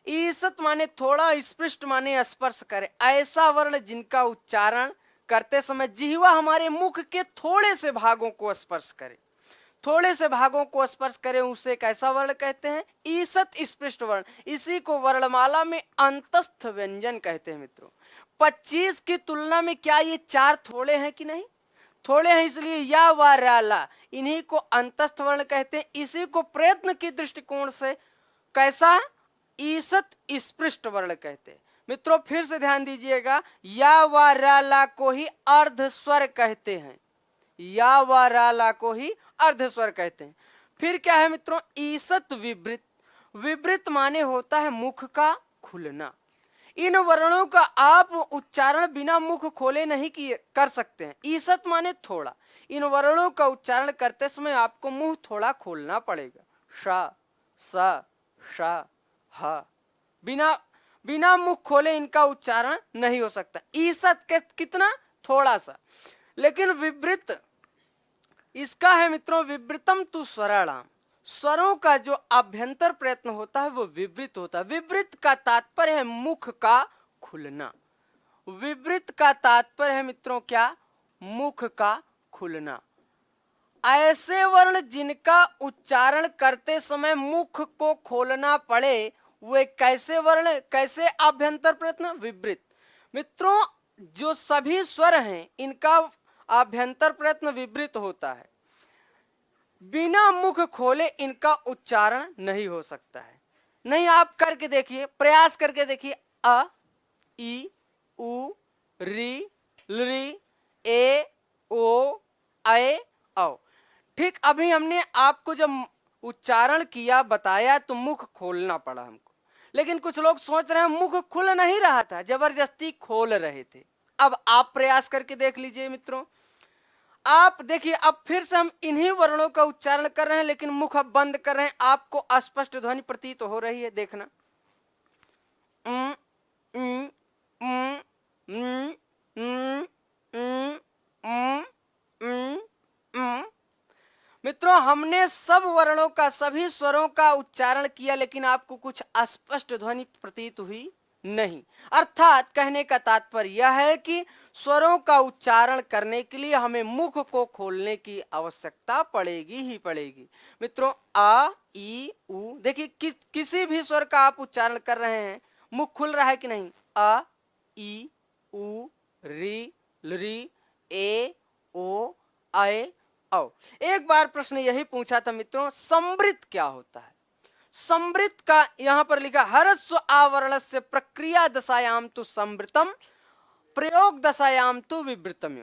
ईसत माने थोड़ा, स्पृष्ट माने स्पर्श करे। ऐसा वर्ण जिनका उच्चारण करते समय जिह्वा हमारे मुख के थोड़े से भागों को स्पर्श करे, थोड़े से भागों को स्पर्श करे, उसे कैसा वर्ण कहते हैं? ईसत स्पृष्ट वर्ण। इसी को वर्णमाला में अंतस्थ व्यंजन कहते हैं मित्रों। 25 की तुलना में क्या ये 4 थोड़े हैं कि नहीं? थोड़े हैं, इसलिए या व ला इन्हीं को अंतस्थ वर्ण कहते हैं। इसी को प्रयत्न के दृष्टिकोण से कैसा? ईसत स्पृष्ट वर्ण कहते हैं मित्रों। फिर से ध्यान दीजिएगा, या व ला को ही अर्ध स्वर कहते हैं, या व ला को ही अर्ध स्वर कहते हैं। फिर क्या है मित्रों? ईसत विवृत। विवृत माने होता है मुख का खुलना। इन वर्णों का आप उच्चारण बिना मुख खोले नहीं कर सकते हैं। ईसत माने थोड़ा। इन वर्णों का उच्चारण करते समय आपको मुंह थोड़ा खोलना पड़ेगा। श, स, श, ह। बिना मुख खोले इनका उच्चारण नहीं हो सकता। ईसत के कितना? थोड़ा सा। लेकिन विवृत इसका है मित्रों, विवृतम तु स्वराणाम। स्वरों का जो आभ्यंतर प्रयत्न होता है वो विवृत होता है। विवृत का तात्पर्य है मुख का खुलना। विवृत का तात्पर्य है मित्रों क्या? मुख का खुलना। ऐसे वर्ण जिनका उच्चारण करते समय मुख को खोलना पड़े, वे कैसे वर्ण, कैसे आभ्यंतर प्रयत्न? विवृत। मित्रों जो सभी स्वर हैं इनका आभ्यंतर प्रयत्न विवृत होता है। बिना मुख खोले इनका उच्चारण नहीं हो सकता है। नहीं, आप करके देखिए, प्रयास करके देखिए। अ, ई, उ, री, लरी, ए, ओ, ऐ, औ। ठीक अभी हमने आपको जब उच्चारण किया, बताया, तो मुख खोलना पड़ा हमको। लेकिन कुछ लोग सोच रहे हैं मुख खुल नहीं रहा था, जबरदस्ती खोल रहे थे। अब आप प्रयास करके देख लीजिए मित्रों। आप देखिए, अब फिर से हम इन्हीं वर्णों का उच्चारण कर रहे हैं, लेकिन मुख अब बंद कर रहे हैं। आपको अस्पष्ट ध्वनि प्रतीत हो रही है, देखना। मित्रों हमने सब वर्णों का, सभी स्वरों का उच्चारण किया, लेकिन आपको कुछ अस्पष्ट ध्वनि प्रतीत हुई नहीं। अर्थात कहने का तात्पर्य यह है कि स्वरों का उच्चारण करने के लिए हमें मुख को खोलने की आवश्यकता पड़ेगी ही पड़ेगी। मित्रों आ, ई, उ, देखिए किसी भी स्वर का आप उच्चारण कर रहे हैं, मुख खुल रहा है कि नहीं? आ, ई, उ, री, लरी, ए, ओ, ऐ, औ। एक बार प्रश्न यही पूछा था मित्रों, संवृत क्या होता है? संवृत का यहां पर लिखा, हरस्व आवरण से प्रक्रिया दशायाम तो संवृतम, प्रयोग दशायाम तो विवृतम।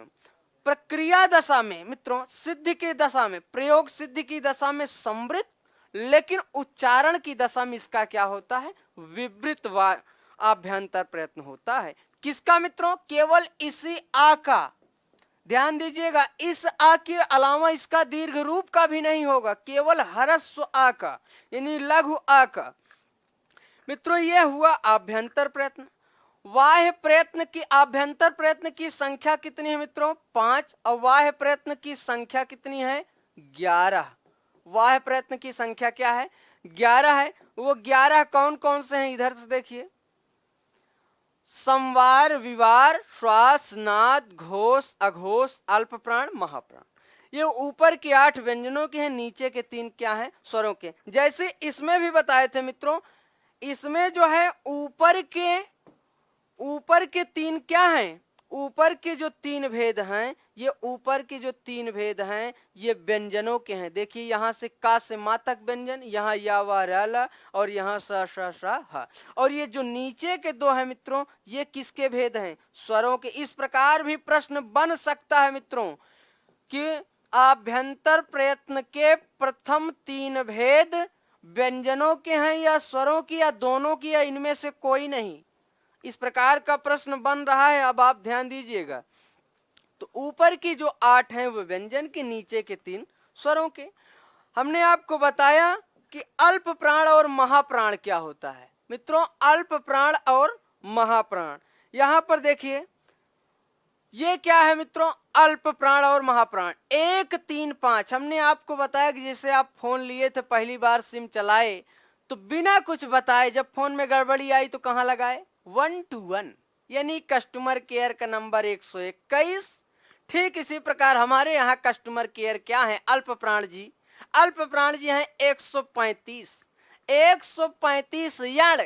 प्रक्रिया दशा में मित्रों, सिद्धि की दशा में, प्रयोग सिद्धि की दशा में संवृत, लेकिन उच्चारण की दशा में इसका क्या होता है? विवृत व आभ्यंतर प्रयत्न होता है। किसका मित्रों? केवल इसी आ का। ध्यान दीजिएगा, इस आ के अलावा इसका दीर्घ रूप का भी नहीं होगा, केवल हरस्व आ का, यानी लघु आ का। मित्रों यह हुआ आभ्यंतर प्रयत्न। बाह्य प्रयत्न की, आभ्यंतर प्रयत्न की संख्या कितनी है मित्रों? 5। और बाह्य प्रयत्न की संख्या कितनी है? 11। बाह्य प्रयत्न की संख्या क्या है? 11 है। वो 11 कौन कौन से हैं? इधर से देखिए, संवार, विवार, श्वास, नाद, घोष, अघोष, अल्प प्राण, महाप्राण। ये ऊपर के 8 व्यंजनों के हैं, नीचे के 3 क्या हैं? स्वरों के। जैसे इसमें भी बताए थे मित्रों, इसमें जो है ऊपर के 3 क्या हैं? ऊपर के जो तीन भेद हैं, ये ऊपर के जो तीन भेद हैं ये व्यंजनों के हैं। देखिए यहाँ से का से मातक व्यंजन, यहाँ या वा र और यहाँ स श ह। और ये जो नीचे के दो हैं मित्रों, ये किसके भेद हैं? स्वरों के। इस प्रकार भी प्रश्न बन सकता है मित्रों कि आभ्यंतर प्रयत्न के प्रथम तीन भेद व्यंजनों के हैं या स्वरों की, या दोनों की, या इनमें से कोई नहीं। इस प्रकार का प्रश्न बन रहा है। अब आप ध्यान दीजिएगा। तो ऊपर की जो 8 हैं वो व्यंजन के, नीचे के 3 स्वरों के। हमने आपको बताया कि अल्प प्राण और महाप्राण क्या होता है। मित्रों अल्प प्राण और महाप्राण, यहां पर देखिए ये क्या है मित्रों? अल्प प्राण और महाप्राण। 1 3 5 हमने आपको बताया कि जैसे आप फोन लिए थे, पहली बार सिम चलाए तो बिना कुछ बताए जब फोन में गड़बड़ी आई तो कहां लगाए? 121, यानी कस्टमर केयर का नंबर 121। ठीक इसी प्रकार हमारे यहाँ कस्टमर केयर क्या है? अल्प प्राण जी। अल्प प्राण जी हैं 135। 135 यार्ड।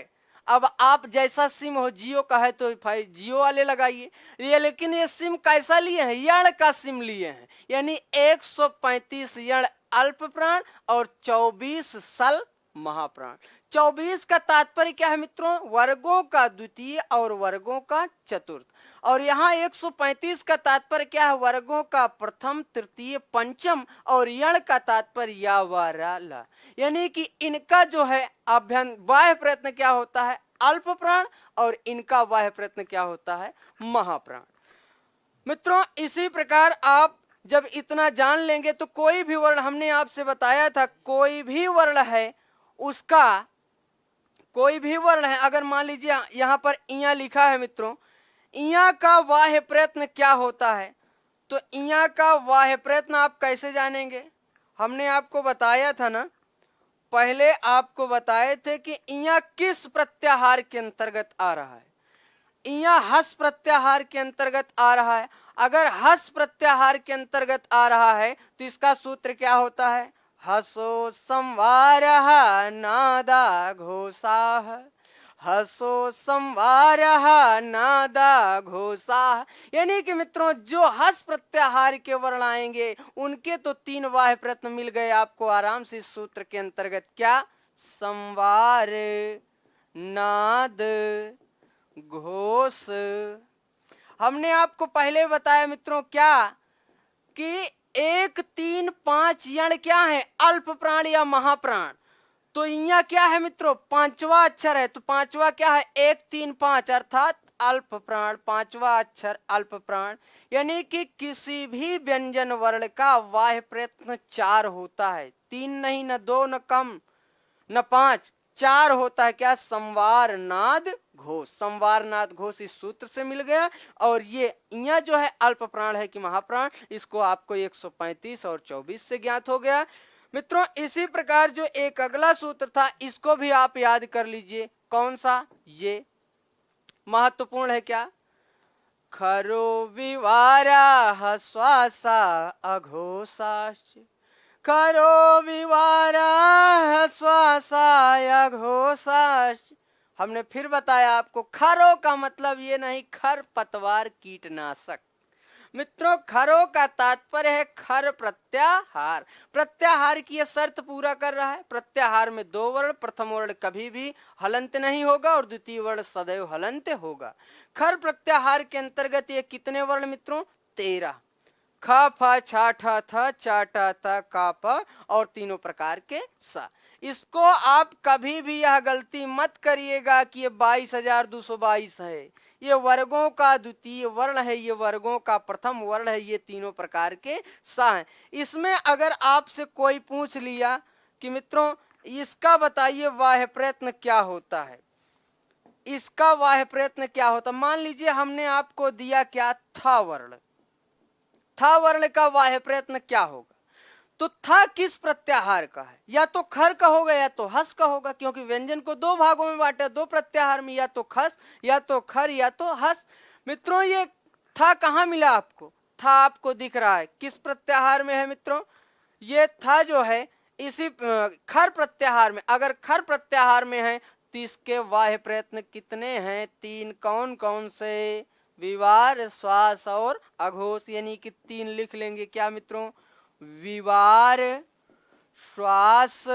अब आप जैसा सिम हो, जियो का है तो जियो वाले लगाइए ये, लेकिन ये सिम कैसा लिए हैं? यण का सिम लिए हैं, यानी 135 यण अल्प प्राण और 24 सल महाप्राण। 24 का तात्पर्य क्या है मित्रों? वर्गों का द्वितीय और वर्गों का चतुर्थ। और यहाँ 135 का तात्पर्य क्या है? वर्गों का प्रथम तृतीय पंचम, और यण का तात्पर्य या वा रा ला। यानी कि इनका जो है बाह्य प्रयत्न क्या होता है? अल्प प्राण, और इनका बाह्य प्रयत्न क्या होता है? महाप्राण। मित्रों इसी प्रकार आप जब इतना जान लेंगे तो कोई भी वर्ण, हमने आपसे बताया था कोई भी वर्ण है उसका, कोई भी वर्ण है, अगर मान लीजिए यहाँ पर इया लिखा है मित्रों, इया का बाह्य प्रयत्न क्या होता है? तो इया का बाह्य प्रयत्न आप कैसे जानेंगे? हमने आपको बताया था ना, पहले आपको बताए थे कि इया किस प्रत्याहार के अंतर्गत आ रहा है? इया हस प्रत्याहार के अंतर्गत आ रहा है। अगर हस प्रत्याहार के अंतर्गत आ रहा है तो इसका सूत्र क्या होता है? हसो संवारः नादा घोषाः। हसो संवारः नादा घोषाः। यानी कि मित्रों जो हस प्रत्याहार के वर्ण आएंगे उनके तो 3 बाह्य प्रयत्न मिल गए आपको आराम से इस सूत्र के अंतर्गत। क्या? संवार, नाद, घोष। हमने आपको पहले बताया मित्रों क्या कि 1 3 5 यण क्या है? अल्प प्राण या महाप्राण। तो यहाँ क्या है मित्रों? 5वां अक्षर है, तो 5वां क्या है? 1 3 5 अर्थात अल्प प्राण, 5वां अक्षर अल्प प्राण। यानी कि किसी भी व्यंजन वर्ण का बाह्य प्रयत्न 4 होता है, 3 नहीं, न 2, न कम, न 5, 4 होता है। क्या? संवार, नाद, घोष। संवार, नाद, घोष इस सूत्र से मिल गया। और ये यहाँ जो है अल्प प्राण है कि महाप्राण, इसको आपको 135 और 24 से ज्ञात हो गया। मित्रों इसी प्रकार जो एक अगला सूत्र था इसको भी आप याद कर लीजिए। कौन सा? ये महत्वपूर्ण है। क्या? खरो विवारा श्वासा अघोषाश्च। खरो विवारा श्वासा अघोषाश्च। हमने फिर बताया आपको, खरो का मतलब ये नहीं खर पतवार कीटनाशक। मित्रों खरो का तात्पर्य है खर प्रत्याहार। प्रत्याहार की यह शर्त पूरा कर रहा है। प्रत्याहार में 2 वर्ण, प्रथम वर्ण कभी भी हलंत नहीं होगा और द्वितीय वर्ण सदैव हलंत होगा। खर प्रत्याहार के अंतर्गत ये कितने वर्ण मित्रों? 13। ख, फ, छ, ठ, थ, च, ट, त, क, प और तीनों प्रकार के स। इसको आप कभी भी यह गलती मत करिएगा कि ये 22,222 है। ये वर्गों का द्वितीय वर्ण है, ये वर्गों का प्रथम वर्ण है, ये तीनों प्रकार के सा हैं। इसमें अगर आपसे कोई पूछ लिया कि मित्रों इसका बताइए बाह्य प्रयत्न क्या होता है, इसका बाह्य प्रयत्न क्या होता, मान लीजिए हमने आपको दिया क्या? था वर्ण। था वर्ण का बाह्य प्रयत्न क्या होगा? तो था किस प्रत्याहार का है? या तो खर का होगा या तो हस का होगा, क्योंकि व्यंजन को 2 भागों में बांटा, 2 प्रत्याहार में, या तो खस, या तो खर, या तो हस। मित्रों ये था कहाँ मिला आपको? था आपको दिख रहा है किस प्रत्याहार में है मित्रों? ये था जो है इसी खर प्रत्याहार में। अगर खर प्रत्याहार में है तो इसके बाह्य प्रयत्न कितने हैं? 3। कौन कौन से? विवार, श्वास और अघोष, यानी कि 3 लिख लेंगे। क्या मित्रों? विवार, श्वास,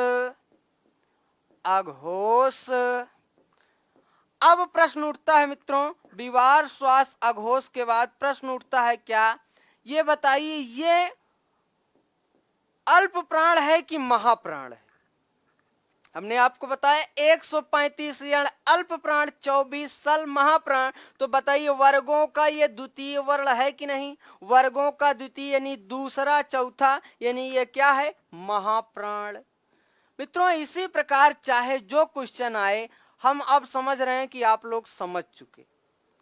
अघोष। अब प्रश्न उठता है मित्रों, विवार, श्वास, अघोष के बाद प्रश्न उठता है क्या, ये बताइए, ये अल्प प्राण है कि महाप्राण है? हमने आपको बताया 135 यण अल्प प्राण, 24 सल महाप्राण। तो बताइए वर्गों का ये द्वितीय वर्ण है कि नहीं? वर्गों का द्वितीय यानी दूसरा, चौथा, यानी ये क्या है? महाप्राण। मित्रों इसी प्रकार चाहे जो क्वेश्चन आए, हम अब समझ रहे हैं कि आप लोग समझ चुके,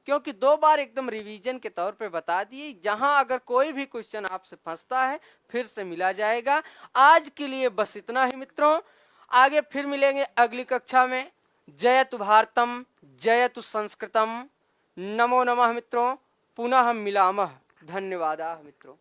क्योंकि 2 बार एकदम रिवीजन के तौर पे बता दिए। जहां अगर कोई भी क्वेश्चन आपसे फंसता है फिर से मिला जाएगा। आज के लिए बस इतना ही मित्रों, आगे फिर मिलेंगे अगली कक्षा में। जयतु भारतम, जयतु संस्कृतम। नमो नमः मित्रों, पुनः मिलामः। धन्यवाद मित्रों।